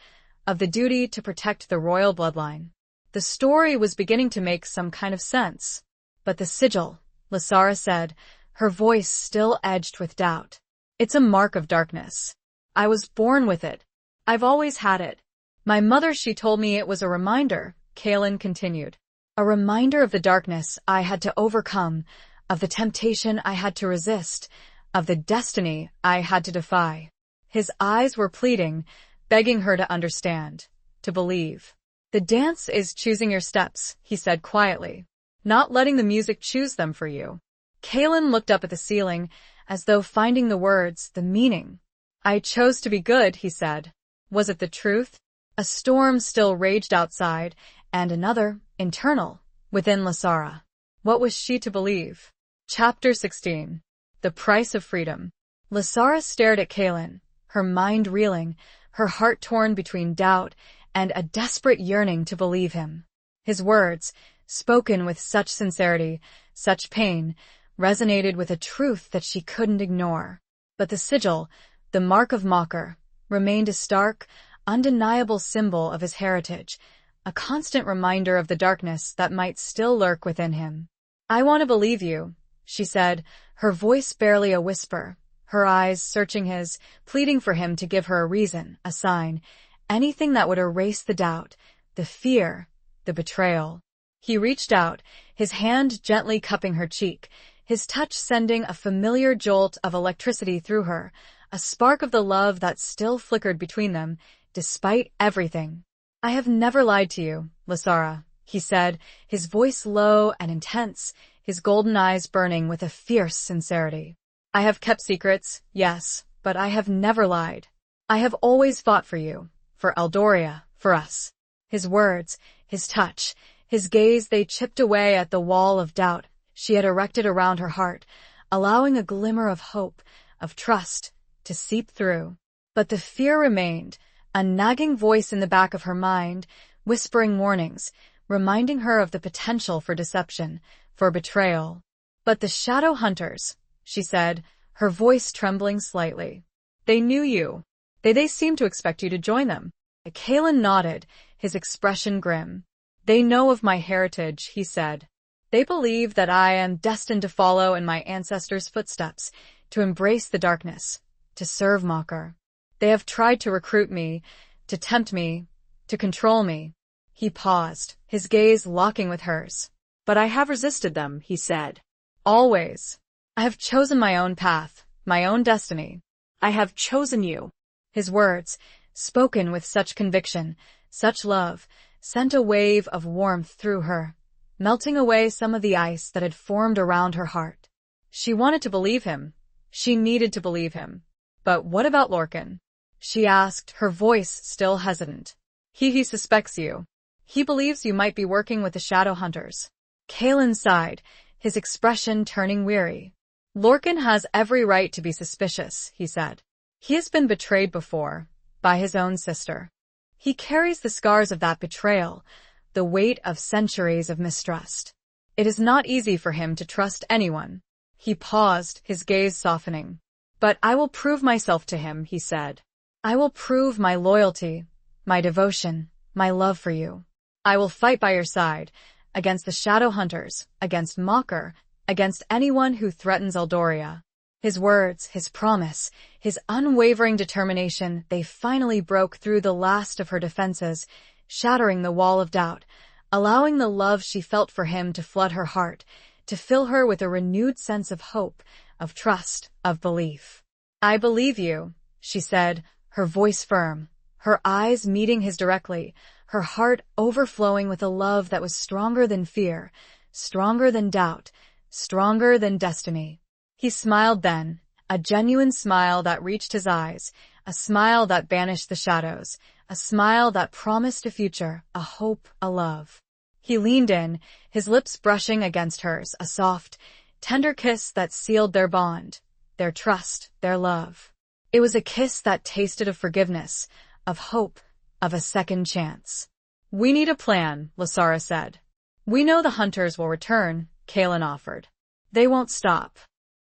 of the duty to protect the royal bloodline." The story was beginning to make some kind of sense. "But the sigil," Lasara said, her voice still edged with doubt. "It's a mark of darkness. I was born with it. I've always had it. My mother, she told me it was a reminder," Kalen continued. "A reminder of the darkness I had to overcome, of the temptation I had to resist, of the destiny I had to defy." His eyes were pleading, begging her to understand, to believe. "The dance is choosing your steps," he said quietly, "not letting the music choose them for you." Kalen looked up at the ceiling, as though finding the words, the meaning. "I chose to be good," he said. Was it the truth? A storm still raged outside, and another, internal, within Lasara. What was she to believe? Chapter 16. The Price of Freedom. Lasara stared at Kaelin, her mind reeling, her heart torn between doubt and a desperate yearning to believe him. His words, spoken with such sincerity, such pain, resonated with a truth that she couldn't ignore. But the sigil, the mark of Mocker, remained a stark, undeniable symbol of his heritage, a constant reminder of the darkness that might still lurk within him. "I want to believe you," she said, her voice barely a whisper, her eyes searching his, pleading for him to give her a reason, a sign, anything that would erase the doubt, the fear, the betrayal. He reached out, his hand gently cupping her cheek, his touch sending a familiar jolt of electricity through her, a spark of the love that still flickered between them, despite everything. "I have never lied to you, Lasara," he said, his voice low and intense, his golden eyes burning with a fierce sincerity. "I have kept secrets, yes, but I have never lied. I have always fought for you, for Eldoria, for us." His words, his touch, his gaze, they chipped away at the wall of doubt she had erected around her heart, allowing a glimmer of hope, of trust, to seep through. But the fear remained, a nagging voice in the back of her mind, whispering warnings, reminding her of the potential for deception, for betrayal. "But the shadow hunters," she said, her voice trembling slightly. "They knew you. They seemed to expect you to join them." Kaelin nodded, his expression grim. "They know of my heritage," he said. "They believe that I am destined to follow in my ancestors' footsteps, to embrace the darkness, to serve Mocker. They have tried to recruit me, to tempt me, to control me." He paused, his gaze locking with hers. "But I have resisted them," he said. "Always. I have chosen my own path, my own destiny. I have chosen you." His words, spoken with such conviction, such love, sent a wave of warmth through her, melting away some of the ice that had formed around her heart. She wanted to believe him. She needed to believe him. "But what about Lorcan?" she asked, her voice still hesitant. He suspects you. He believes you might be working with the shadow hunters." Kaelin sighed, his expression turning weary. "Lorcan has every right to be suspicious," he said. "He has been betrayed before, by his own sister. He carries the scars of that betrayal, the weight of centuries of mistrust. It is not easy for him to trust anyone." He paused, his gaze softening. "But I will prove myself to him," he said. "I will prove my loyalty, my devotion, my love for you. I will fight by your side, against the shadow hunters, against Mocker, against anyone who threatens Eldoria." His words, his promise, his unwavering determination, they finally broke through the last of her defenses, shattering the wall of doubt, allowing the love she felt for him to flood her heart, to fill her with a renewed sense of hope, of trust, of belief. "I believe you," she said, her voice firm, her eyes meeting his directly, her heart overflowing with a love that was stronger than fear, stronger than doubt, stronger than destiny. He smiled then, a genuine smile that reached his eyes, a smile that banished the shadows, a smile that promised a future, a hope, a love. He leaned in, his lips brushing against hers, a soft, tender kiss that sealed their bond, their trust, their love. It was a kiss that tasted of forgiveness, of hope, of a second chance. "We need a plan," Lasara said. "We know the hunters will return," Kaelin offered. "They won't stop."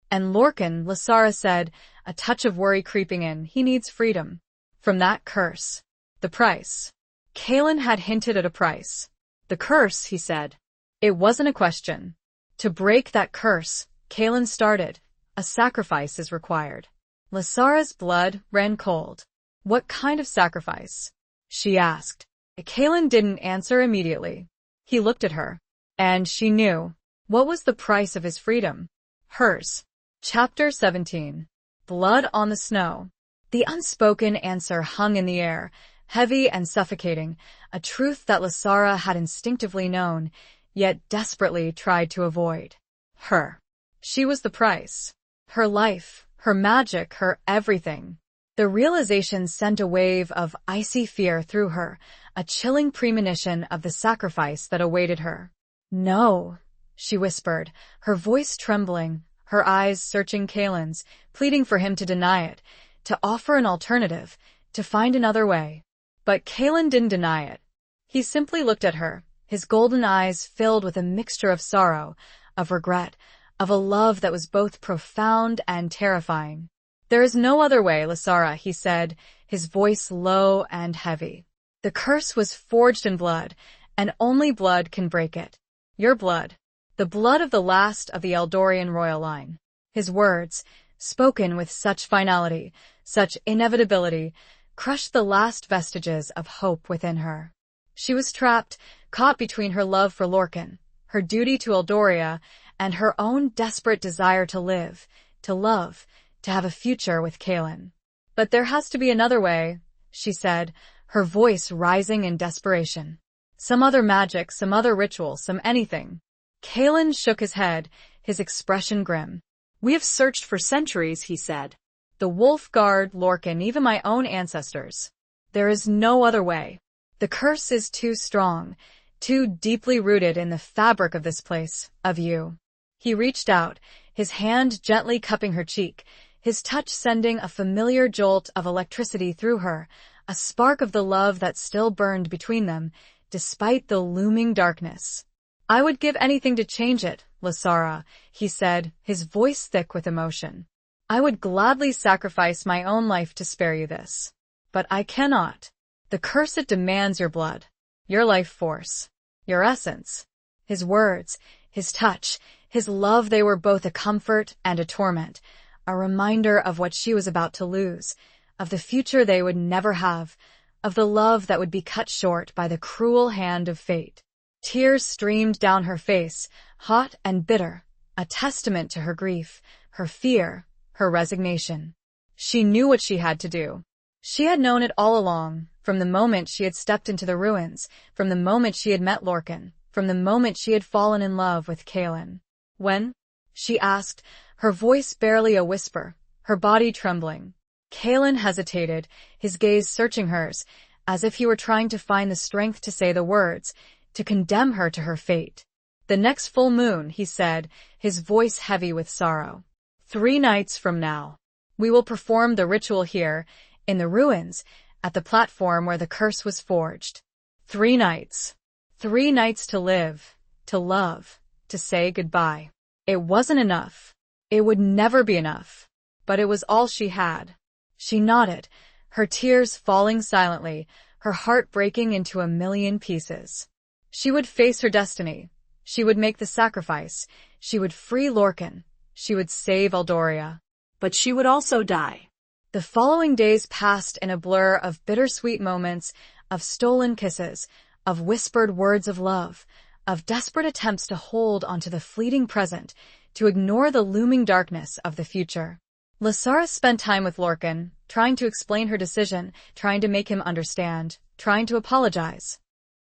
"And Lorcan," Lasara said, a touch of worry creeping in, "he needs freedom. From that curse. The price." Kaelin had hinted at a price. "The curse," he said. It wasn't a question. "To break that curse," Kaelin started, "a sacrifice is required." Lasara's blood ran cold. "What kind of sacrifice?" she asked. Kaelin didn't answer immediately. He looked at her. And she knew. What was the price of his freedom? Hers. Chapter 17. Blood on the Snow. The unspoken answer hung in the air, heavy and suffocating, a truth that Lasara had instinctively known, yet desperately tried to avoid. Her. She was the price. Her life, her magic, her everything. The realization sent a wave of icy fear through her, a chilling premonition of the sacrifice that awaited her. "No," she whispered, her voice trembling, her eyes searching Kalen's, pleading for him to deny it, to offer an alternative, to find another way. But Kalen didn't deny it. He simply looked at her, his golden eyes filled with a mixture of sorrow, of regret, of a love that was both profound and terrifying. "There is no other way, Lasara," he said, his voice low and heavy. "The curse was forged in blood, and only blood can break it. Your blood. The blood of the last of the Eldorian royal line." His words, spoken with such finality, such inevitability, crushed the last vestiges of hope within her. She was trapped, caught between her love for Lorcan, her duty to Eldoria, and her own desperate desire to live, to love, to have a future with Kalen. "But there has to be another way," she said, her voice rising in desperation. "Some other magic, some other ritual, some anything." Kalen shook his head, his expression grim. "We have searched for centuries," he said. "The Wolf Guard, Lorcan, even my own ancestors. There is no other way. The curse is too strong, too deeply rooted in the fabric of this place, of you." He reached out, his hand gently cupping her cheek, his touch sending a familiar jolt of electricity through her, a spark of the love that still burned between them, despite the looming darkness. "I would give anything to change it, Lasara," he said, his voice thick with emotion. "I would gladly sacrifice my own life to spare you this. But I cannot. The curse, it demands your blood, your life force, your essence." His words, his touch, his love, they were both a comfort and a torment, a reminder of what she was about to lose, of the future they would never have, of the love that would be cut short by the cruel hand of fate. Tears streamed down her face, hot and bitter, a testament to her grief, her fear, her resignation. She knew what she had to do. She had known it all along, from the moment she had stepped into the ruins, from the moment she had met Lorcan, from the moment she had fallen in love with Kalen. "When?" she asked, her voice barely a whisper, her body trembling. Kalen hesitated, his gaze searching hers, as if he were trying to find the strength to say the words, to condemn her to her fate. "The next full moon," he said, his voice heavy with sorrow. 3 nights from now. We will perform the ritual here, in the ruins, at the platform where the curse was forged. 3 nights. 3 nights to live, to love, to say goodbye." It wasn't enough. It would never be enough. But it was all she had. She nodded, her tears falling silently, her heart breaking into a million pieces. She would face her destiny. She would make the sacrifice. She would free Lorcan. She would save Eldoria. But she would also die. The following days passed in a blur of bittersweet moments, of stolen kisses, of whispered words of love, of desperate attempts to hold onto the fleeting present, to ignore the looming darkness of the future. Lasara spent time with Lorcan, trying to explain her decision, trying to make him understand, trying to apologize.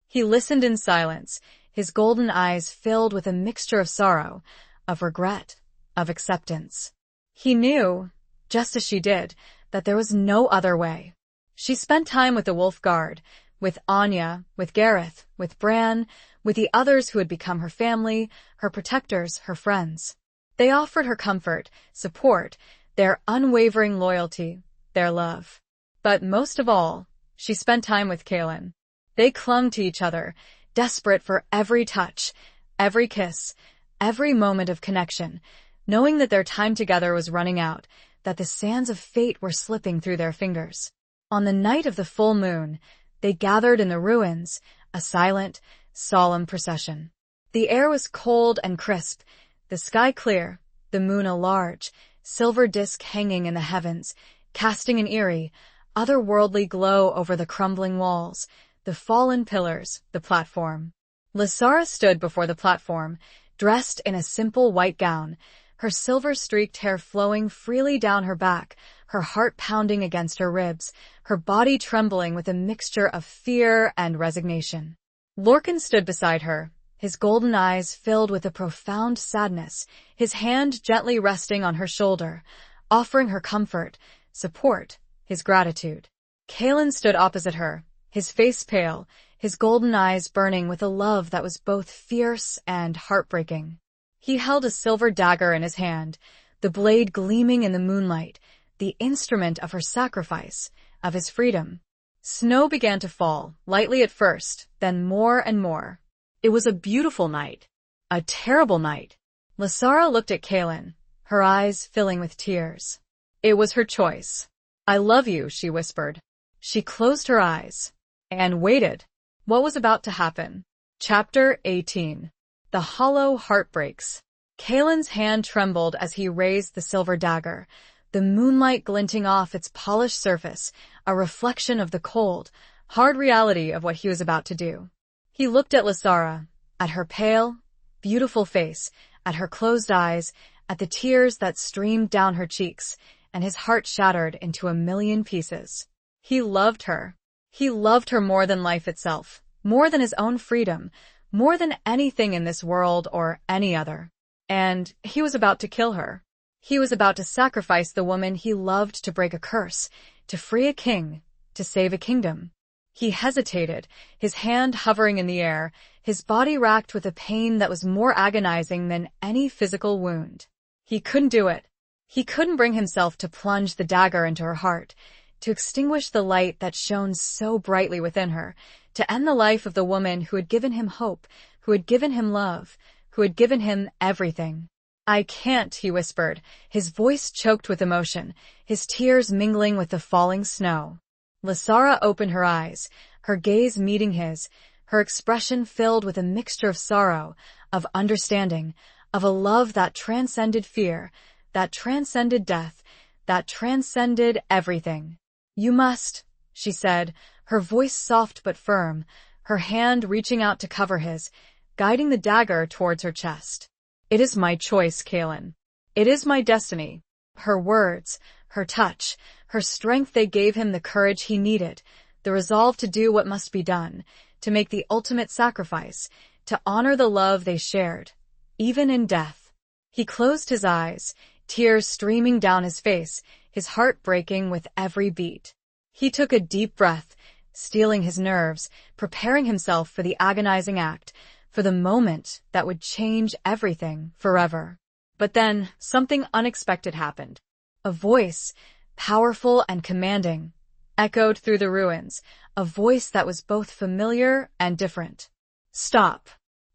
He listened in silence, his golden eyes filled with a mixture of sorrow, of regret, of acceptance. He knew, just as she did, that there was no other way. She spent time with the Wolf Guard, with Anya, with Gareth, with Bran, with the others who had become her family, her protectors, her friends. They offered her comfort, support, their unwavering loyalty, their love. But most of all, she spent time with Kalen. They clung to each other, desperate for every touch, every kiss, every moment of connection, knowing that their time together was running out, that the sands of fate were slipping through their fingers. On the night of the full moon, they gathered in the ruins, a silent, solemn procession. The air was cold and crisp, the sky clear, the moon a large, silver disk hanging in the heavens, casting an eerie, otherworldly glow over the crumbling walls, the fallen pillars, the platform. Lasara stood before the platform, dressed in a simple white gown, her silver-streaked hair flowing freely down her back, her heart pounding against her ribs, her body trembling with a mixture of fear and resignation. Lorcan stood beside her, his golden eyes filled with a profound sadness, his hand gently resting on her shoulder, offering her comfort, support, his gratitude. Kaelin stood opposite her, his face pale, his golden eyes burning with a love that was both fierce and heartbreaking. He held a silver dagger in his hand, the blade gleaming in the moonlight, the instrument of her sacrifice, of his freedom. Snow began to fall, lightly at first, then more and more. It was a beautiful night. A terrible night. Lasara looked at Kaelin, her eyes filling with tears. It was her choice. I love you, she whispered. She closed her eyes and waited. What was about to happen? Chapter 18. The hollow heartbreaks. Kaelin's hand trembled as he raised the silver dagger, the moonlight glinting off its polished surface, a reflection of the cold, hard reality of what he was about to do. He looked at Lasara, at her pale, beautiful face, at her closed eyes, at the tears that streamed down her cheeks, and his heart shattered into a million pieces. He loved her. He loved her more than life itself, more than his own freedom, more than anything in this world or any other. And he was about to kill her. He was about to sacrifice the woman he loved to break a curse, to free a king, to save a kingdom. He hesitated, his hand hovering in the air, his body racked with a pain that was more agonizing than any physical wound. He couldn't do it. He couldn't bring himself to plunge the dagger into her heart, to extinguish the light that shone so brightly within her, to end the life of the woman who had given him hope, who had given him love, who had given him everything. I can't, he whispered, his voice choked with emotion, his tears mingling with the falling snow. Lasara opened her eyes, her gaze meeting his, her expression filled with a mixture of sorrow, of understanding, of a love that transcended fear, that transcended death, that transcended everything. You must, she said, her voice soft but firm, her hand reaching out to cover his, guiding the dagger towards her chest. It is my choice, Kaelin. It is my destiny. Her words, her touch, her strength, they gave him the courage he needed, the resolve to do what must be done, to make the ultimate sacrifice, to honor the love they shared, even in death. He closed his eyes, tears streaming down his face, his heart breaking with every beat. He took a deep breath, steeling his nerves, preparing himself for the agonizing act, for the moment that would change everything forever. But then, something unexpected happened. A voice, powerful and commanding, echoed through the ruins, a voice that was both familiar and different. Stop.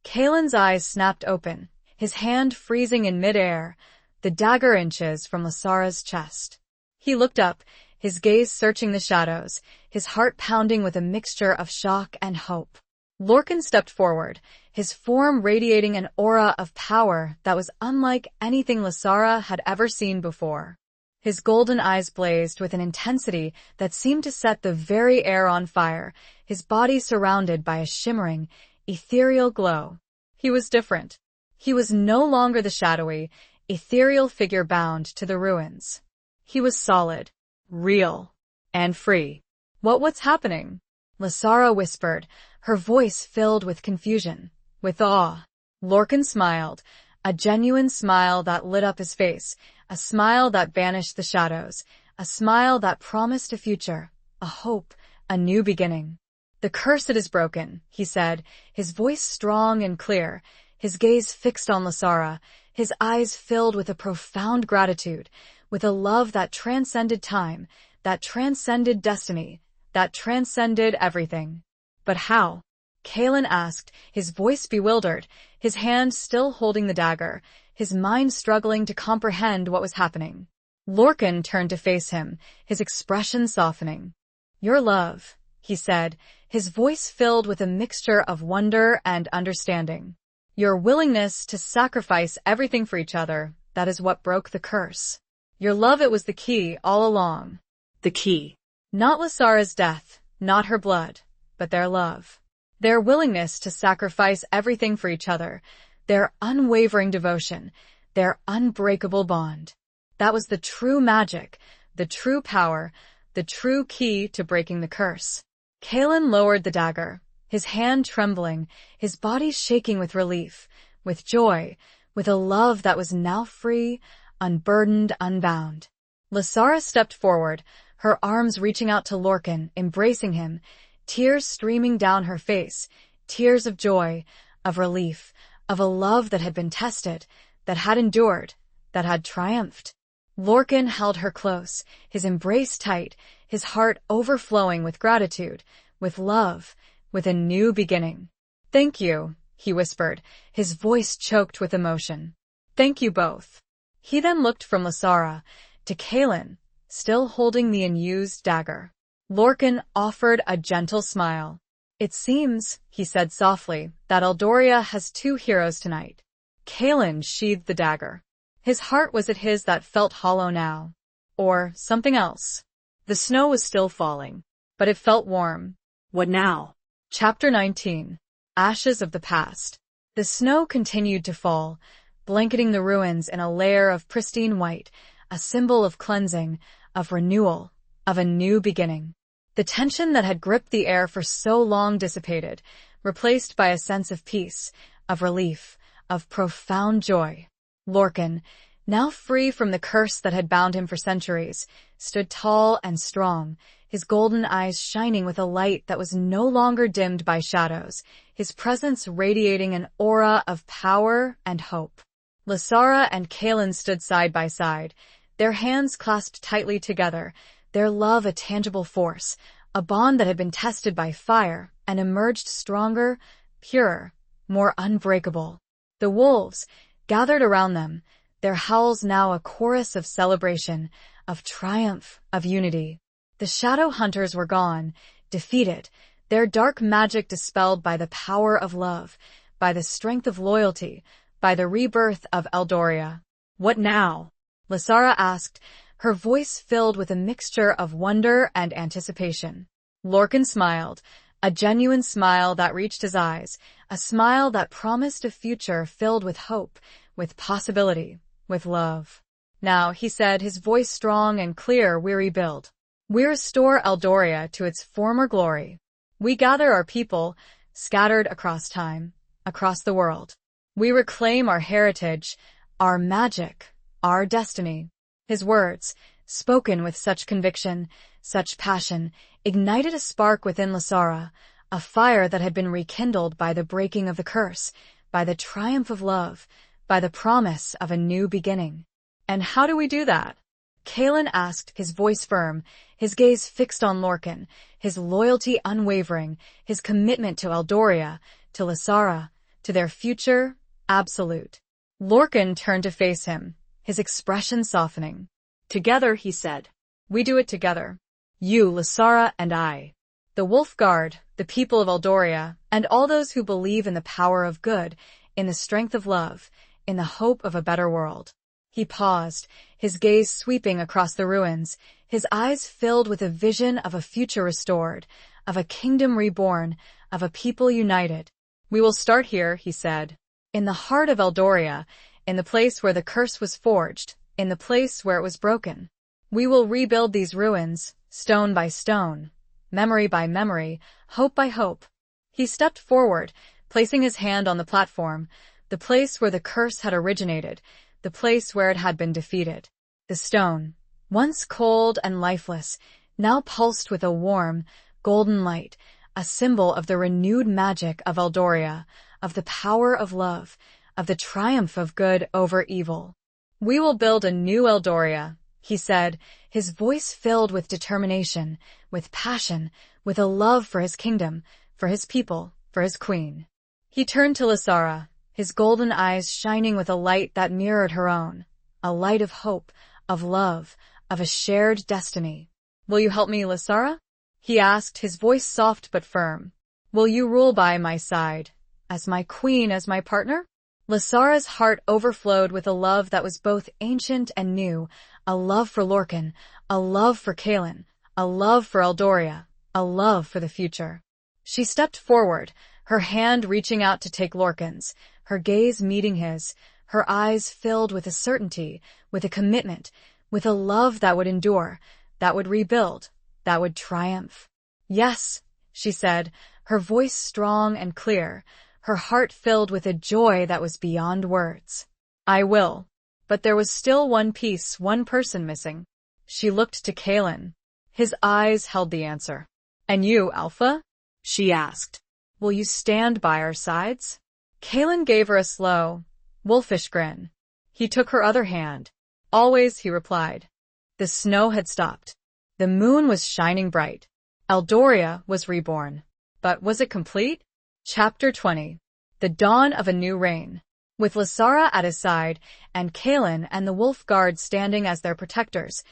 Kaelin's eyes snapped open, his hand freezing in midair, the dagger inches from Lasara's chest. He looked up, his gaze searching the shadows, his heart pounding with a mixture of shock and hope. Lorcan stepped forward, his form radiating an aura of power that was unlike anything Lasara had ever seen before. His golden eyes blazed with an intensity that seemed to set the very air on fire, his body surrounded by a shimmering, ethereal glow. He was different. He was no longer the shadowy, ethereal figure bound to the ruins. He was solid, real, and free. What's happening? Lasara whispered, her voice filled with confusion, with awe. Lorcan smiled, a genuine smile that lit up his face, a smile that banished the shadows, a smile that promised a future, a hope, a new beginning. The curse, it is broken, he said, his voice strong and clear, his gaze fixed on Lasara, his eyes filled with a profound gratitude, with a love that transcended time, that transcended destiny, that transcended everything. But how? Kaelin asked, his voice bewildered, his hand still holding the dagger, his mind struggling to comprehend what was happening. Lorcan turned to face him, his expression softening. Your love, he said, his voice filled with a mixture of wonder and understanding. Your willingness to sacrifice everything for each other, that is what broke the curse. Your love, it was the key all along. The key. Not Lasara's death, not her blood, but their love. Their willingness to sacrifice everything for each other, their unwavering devotion, their unbreakable bond. That was the true magic, the true power, the true key to breaking the curse. Kaelin lowered the dagger, his hand trembling, his body shaking with relief, with joy, with a love that was now free, unburdened, unbound. Lasara stepped forward, her arms reaching out to Lorcan, embracing him, tears streaming down her face, tears of joy, of relief, of a love that had been tested, that had endured, that had triumphed. Lorcan held her close, his embrace tight, his heart overflowing with gratitude, with love, with a new beginning. "Thank you," he whispered, his voice choked with emotion. "Thank you both." He then looked from Lasara to Kaelin, still holding the unused dagger. Lorcan offered a gentle smile. "It seems," he said softly, "that Eldoria has two heroes tonight." Kaelin sheathed the dagger. His heart was at his that felt hollow now. Or something else. The snow was still falling, but it felt warm. What now? Chapter 19. Ashes of the Past. The snow continued to fall, blanketing the ruins in a layer of pristine white, a symbol of cleansing, of renewal, of a new beginning. The tension that had gripped the air for so long dissipated, replaced by a sense of peace, of relief, of profound joy. Lorcan, now free from the curse that had bound him for centuries, stood tall and strong, his golden eyes shining with a light that was no longer dimmed by shadows, his presence radiating an aura of power and hope. Lasara and Kaelin stood side by side, their hands clasped tightly together, their love a tangible force, a bond that had been tested by fire and emerged stronger, purer, more unbreakable. The wolves gathered around them, their howls now a chorus of celebration, of triumph, of unity. The shadow hunters were gone, defeated, their dark magic dispelled by the power of love, by the strength of loyalty, by the rebirth of Eldoria. "What now?" Lasara asked, her voice filled with a mixture of wonder and anticipation. Lorcan smiled, a genuine smile that reached his eyes, a smile that promised a future filled with hope, with possibility, with love. "Now," he said, his voice strong and clear, "we rebuild. We restore Eldoria to its former glory. We gather our people, scattered across time, across the world. We reclaim our heritage, our magic, our destiny." His words, spoken with such conviction, such passion, ignited a spark within Lasara, a fire that had been rekindled by the breaking of the curse, by the triumph of love, by the promise of a new beginning. "And how do we do that?" Kaelin asked, his voice firm, his gaze fixed on Lorcan, his loyalty unwavering, his commitment to Eldoria, to Lasara, to their future, absolute. Lorcan turned to face him, his expression softening. "Together," he said. "We do it together. You, Lasara, and I. The Wolf Guard, the people of Eldoria, and all those who believe in the power of good, in the strength of love, in the hope of a better world." He paused, his gaze sweeping across the ruins, his eyes filled with a vision of a future restored, of a kingdom reborn, of a people united. "We will start here," he said. "In the heart of Eldoria, in the place where the curse was forged, in the place where it was broken. We will rebuild these ruins, stone by stone, memory by memory, hope by hope." He stepped forward, placing his hand on the platform, the place where the curse had originated, the place where it had been defeated. The stone, once cold and lifeless, now pulsed with a warm, golden light, a symbol of the renewed magic of Eldoria, of the power of love, of the triumph of good over evil. "We will build a new Eldoria," he said, his voice filled with determination, with passion, with a love for his kingdom, for his people, for his queen. He turned to Lasara, his golden eyes shining with a light that mirrored her own, a light of hope, of love, of a shared destiny. "Will you help me, Lasara?" he asked, his voice soft but firm. "Will you rule by my side, as my queen, as my partner?" Lasara's heart overflowed with a love that was both ancient and new, a love for Lorcan, a love for Kaelin, a love for Eldoria, a love for the future. She stepped forward, her hand reaching out to take Lorcan's, her gaze meeting his, her eyes filled with a certainty, with a commitment, with a love that would endure, that would rebuild, that would triumph. "Yes," she said, her voice strong and clear, her heart filled with a joy that was beyond words. "I will." But there was still one piece, one person missing. She looked to Kaelin. His eyes held the answer. "And you, Alpha?" she asked. "Will you stand by our sides?" Kalen gave her a slow, wolfish grin. He took her other hand. "Always," he replied. The snow had stopped. The moon was shining bright. Eldoria was reborn. But was it complete? Chapter 20. The Dawn of a New Reign. With Lasara at his side, and Kalen and the Wolf Guard standing as their protectors,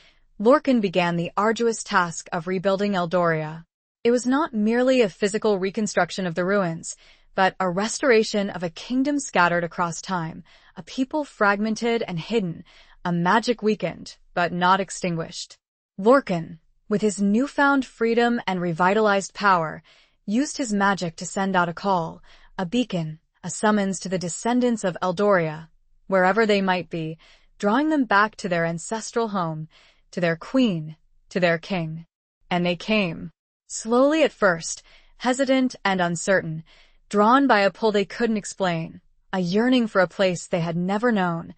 Lorcan began the arduous task of rebuilding Eldoria. It was not merely a physical reconstruction of the ruins, but a restoration of a kingdom scattered across time, a people fragmented and hidden, a magic weakened, but not extinguished. Lorcan, with his newfound freedom and revitalized power, used his magic to send out a call, a beacon, a summons to the descendants of Eldoria, wherever they might be, drawing them back to their ancestral home, to their queen, to their king. And they came. Slowly at first, hesitant and uncertain, drawn by a pull they couldn't explain, a yearning for a place they had never known,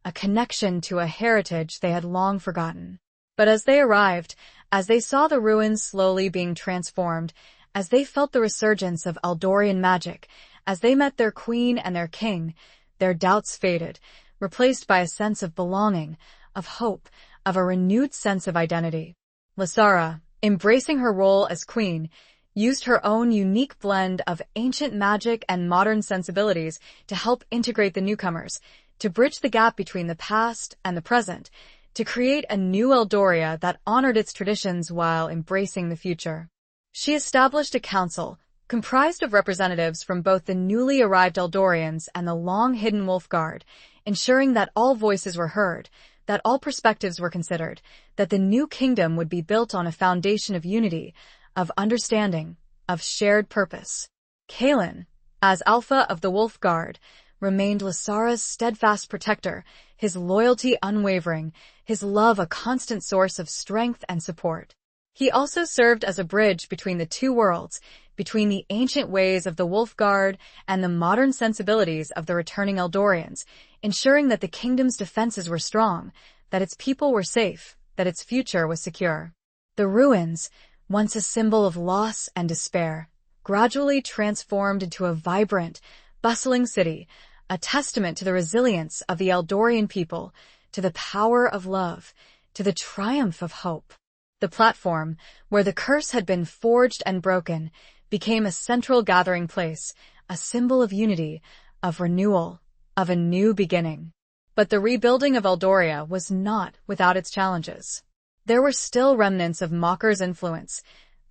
a connection to a heritage they had long forgotten. But as they arrived, as they saw the ruins slowly being transformed, as they felt the resurgence of Eldorian magic, as they met their queen and their king, their doubts faded, replaced by a sense of belonging, of hope, of a renewed sense of identity. Lasara, embracing her role as queen, used her own unique blend of ancient magic and modern sensibilities to help integrate the newcomers, to bridge the gap between the past and the present, to create a new Eldoria that honored its traditions while embracing the future. She established a council, comprised of representatives from both the newly arrived Eldorians and the long-hidden Wolf Guard, ensuring that all voices were heard, that all perspectives were considered, that the new kingdom would be built on a foundation of unity, of understanding, of shared purpose. Kalen, as Alpha of the Wolf Guard, remained Lasara's steadfast protector, his loyalty unwavering, his love a constant source of strength and support. He also served as a bridge between the two worlds, between the ancient ways of the Wolf Guard and the modern sensibilities of the returning Eldorians, ensuring that the kingdom's defenses were strong, that its people were safe, that its future was secure. The ruins, once a symbol of loss and despair, gradually transformed into a vibrant, bustling city, a testament to the resilience of the Eldorian people, to the power of love, to the triumph of hope. The platform, where the curse had been forged and broken, became a central gathering place, a symbol of unity, of renewal, of a new beginning. But the rebuilding of Eldoria was not without its challenges. There were still remnants of Mocker's influence,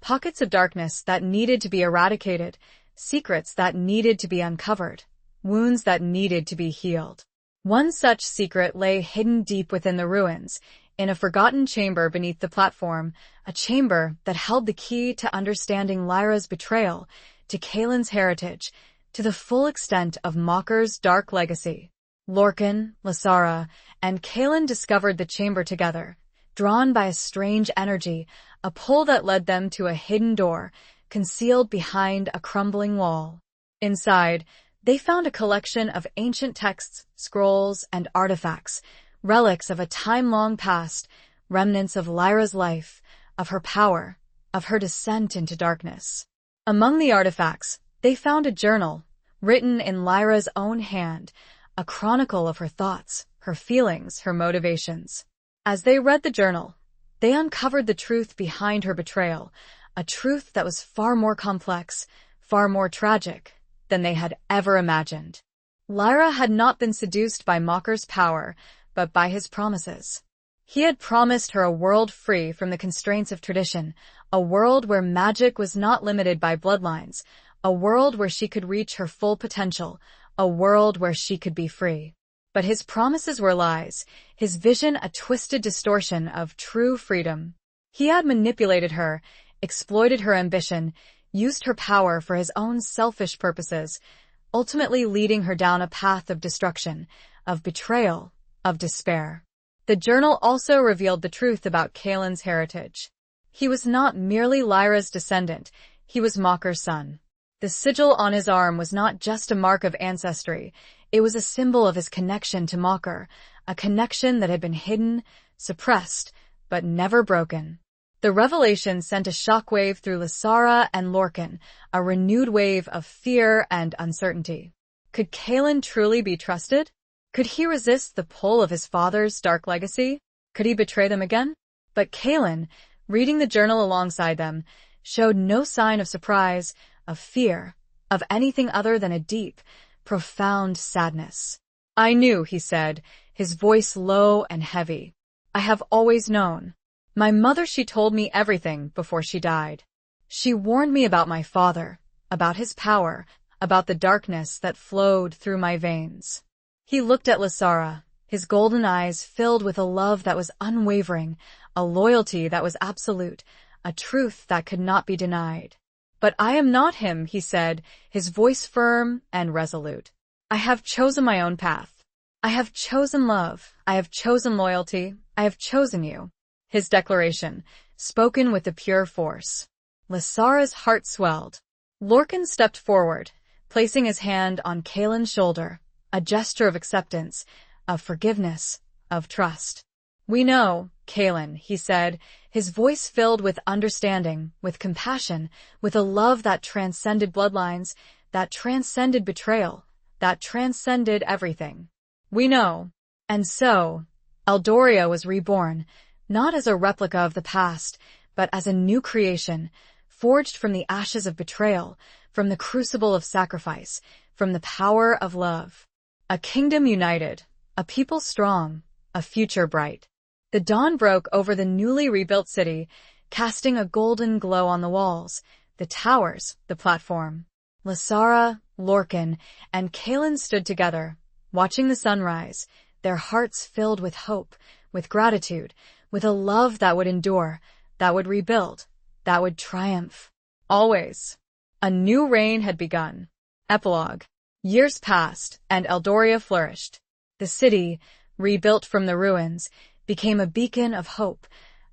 pockets of darkness that needed to be eradicated, secrets that needed to be uncovered, wounds that needed to be healed. One such secret lay hidden deep within the ruins, in a forgotten chamber beneath the platform, a chamber that held the key to understanding Lyra's betrayal, to Kalen's heritage, to the full extent of Mocker's dark legacy. Lorcan, Lasara, and Kalen discovered the chamber together, drawn by a strange energy, a pull that led them to a hidden door, concealed behind a crumbling wall. Inside, they found a collection of ancient texts, scrolls, and artifacts, relics of a time-long past, remnants of Lyra's life, of her power, of her descent into darkness. Among the artifacts, they found a journal, written in Lyra's own hand, a chronicle of her thoughts, her feelings, her motivations. As they read the journal, they uncovered the truth behind her betrayal, a truth that was far more complex, far more tragic than they had ever imagined. Lyra had not been seduced by Mocker's power, but by his promises. He had promised her a world free from the constraints of tradition, a world where magic was not limited by bloodlines, a world where she could reach her full potential, a world where she could be free. But his promises were lies, his vision a twisted distortion of true freedom. He had manipulated her, exploited her ambition, used her power for his own selfish purposes, ultimately leading her down a path of destruction, of betrayal, of despair. The journal also revealed the truth about Kalen's heritage. He was not merely Lyra's descendant, he was Mocker's son. The sigil on his arm was not just a mark of ancestry, it was a symbol of his connection to Mocker, a connection that had been hidden, suppressed, but never broken. The revelation sent a shockwave through Lysara and Lorcan, a renewed wave of fear and uncertainty. Could Kalen truly be trusted? Could he resist the pull of his father's dark legacy? Could he betray them again? But Kalen, reading the journal alongside them, showed no sign of surprise, of fear, of anything other than a deep, profound sadness. "I knew," he said, his voice low and heavy. "I have always known. My mother, she told me everything before she died. She warned me about my father, about his power, about the darkness that flowed through my veins." He looked at Lysara, his golden eyes filled with a love that was unwavering, a loyalty that was absolute, a truth that could not be denied. "But I am not him," he said, his voice firm and resolute. "I have chosen my own path. I have chosen love. I have chosen loyalty. I have chosen you." His declaration, spoken with a pure force. Lysara's heart swelled. Lorcan stepped forward, placing his hand on Kalen's shoulder, a gesture of acceptance, of forgiveness, of trust. "We know, Kalen," he said, his voice filled with understanding, with compassion, with a love that transcended bloodlines, that transcended betrayal, that transcended everything. "We know." And so, Eldoria was reborn, not as a replica of the past, but as a new creation, forged from the ashes of betrayal, from the crucible of sacrifice, from the power of love. A kingdom united, a people strong, a future bright. The dawn broke over the newly rebuilt city, casting a golden glow on the walls, the towers, the platform. Lysara, Lorcan, and Kalen stood together, watching the sunrise, their hearts filled with hope, with gratitude, with a love that would endure, that would rebuild, that would triumph. Always. A new reign had begun. Epilogue. Years passed, and Eldoria flourished. The city, rebuilt from the ruins, became a beacon of hope,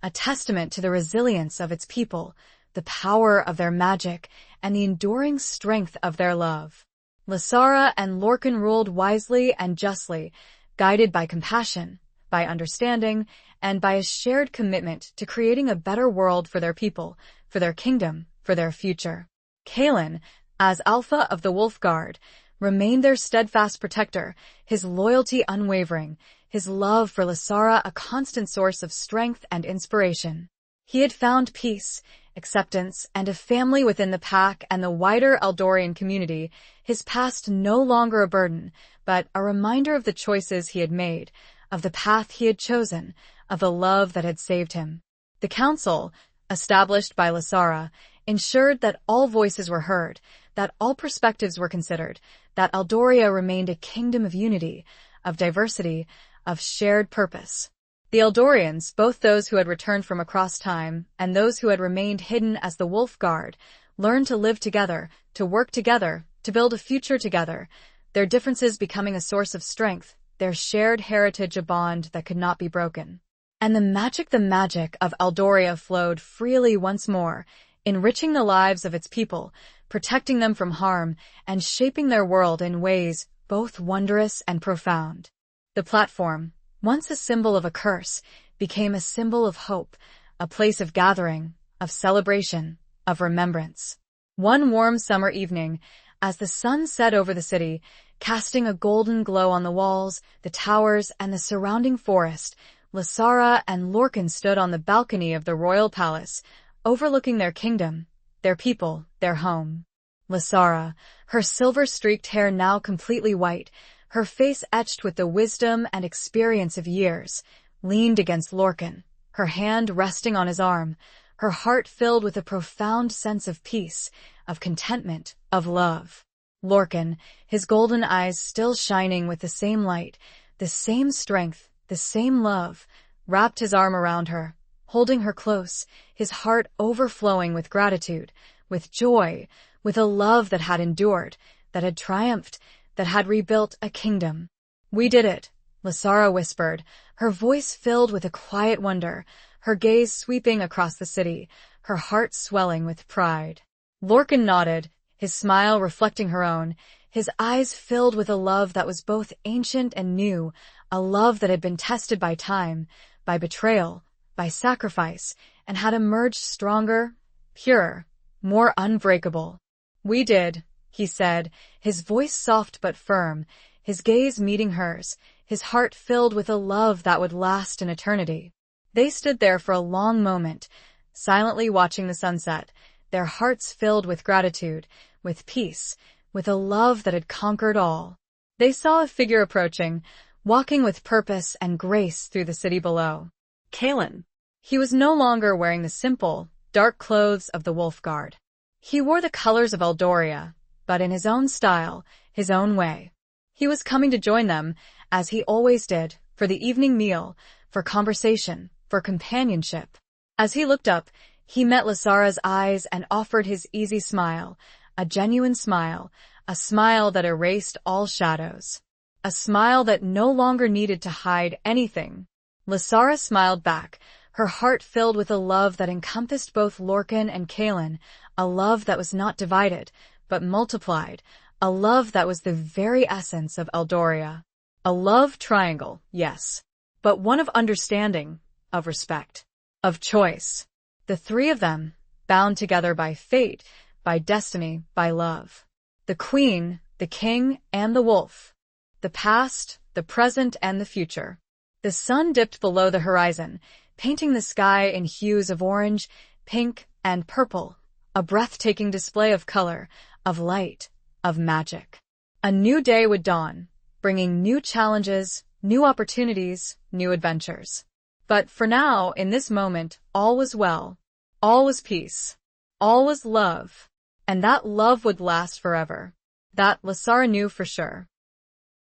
a testament to the resilience of its people, the power of their magic, and the enduring strength of their love. Lysara and Lorcan ruled wisely and justly, guided by compassion, by understanding, and by a shared commitment to creating a better world for their people, for their kingdom, for their future. Kalen, as Alpha of the Wolf Guard, remained their steadfast protector, his loyalty unwavering, his love for Lysara a constant source of strength and inspiration. He had found peace, acceptance, and a family within the pack and the wider Eldorian community, his past no longer a burden, but a reminder of the choices he had made, of the path he had chosen, of the love that had saved him. The council, established by Lysara, ensured that all voices were heard, that all perspectives were considered, that Eldoria remained a kingdom of unity, of diversity, of shared purpose. The Eldorians, both those who had returned from across time and those who had remained hidden as the Wolf Guard, learned to live together, to work together, to build a future together, their differences becoming a source of strength, their shared heritage a bond that could not be broken. And the magic of Eldoria flowed freely once more, enriching the lives of its people, protecting them from harm, and shaping their world in ways both wondrous and profound. The platform, once a symbol of a curse, became a symbol of hope, a place of gathering, of celebration, of remembrance. One warm summer evening, as the sun set over the city, casting a golden glow on the walls, the towers, and the surrounding forest, Lysara and Lorcan stood on the balcony of the royal palace, overlooking their kingdom, their people, their home. Lysara, her silver-streaked hair now completely white, her face etched with the wisdom and experience of years, leaned against Lorcan, her hand resting on his arm, her heart filled with a profound sense of peace, of contentment, of love. Lorcan, his golden eyes still shining with the same light, the same strength, the same love, wrapped his arm around her, holding her close, his heart overflowing with gratitude, with joy, with a love that had endured, that had triumphed, that had rebuilt a kingdom. "We did it," Lysara whispered, her voice filled with a quiet wonder, her gaze sweeping across the city, her heart swelling with pride. Lorcan nodded, his smile reflecting her own, his eyes filled with a love that was both ancient and new, a love that had been tested by time, by betrayal, by sacrifice, and had emerged stronger, purer, more unbreakable. "We did," he said, his voice soft but firm, his gaze meeting hers, his heart filled with a love that would last an eternity. They stood there for a long moment, silently watching the sunset, their hearts filled with gratitude, with peace, with a love that had conquered all. They saw a figure approaching, walking with purpose and grace through the city below. Kalen. He was no longer wearing the simple, dark clothes of the Wolf Guard. He wore the colors of Eldoria, but in his own style, his own way. He was coming to join them, as he always did, for the evening meal, for conversation, for companionship. As he looked up, he met Lasara's eyes and offered his easy smile, a genuine smile, a smile that erased all shadows. A smile that no longer needed to hide anything. Lasara smiled back, her heart filled with a love that encompassed both Lorcan and Kalen, a love that was not divided, but multiplied, a love that was the very essence of Eldoria. A love triangle, yes, but one of understanding, of respect, of choice. The three of them, bound together by fate, by destiny, by love. The queen, the king, and the wolf. The past, the present, and the future. The sun dipped below the horizon, painting the sky in hues of orange, pink, and purple, a breathtaking display of color, of light, of magic. A new day would dawn, bringing new challenges, new opportunities, new adventures. But for now, in this moment, all was well. All was peace. All was love. And that love would last forever. That Lasara knew for sure.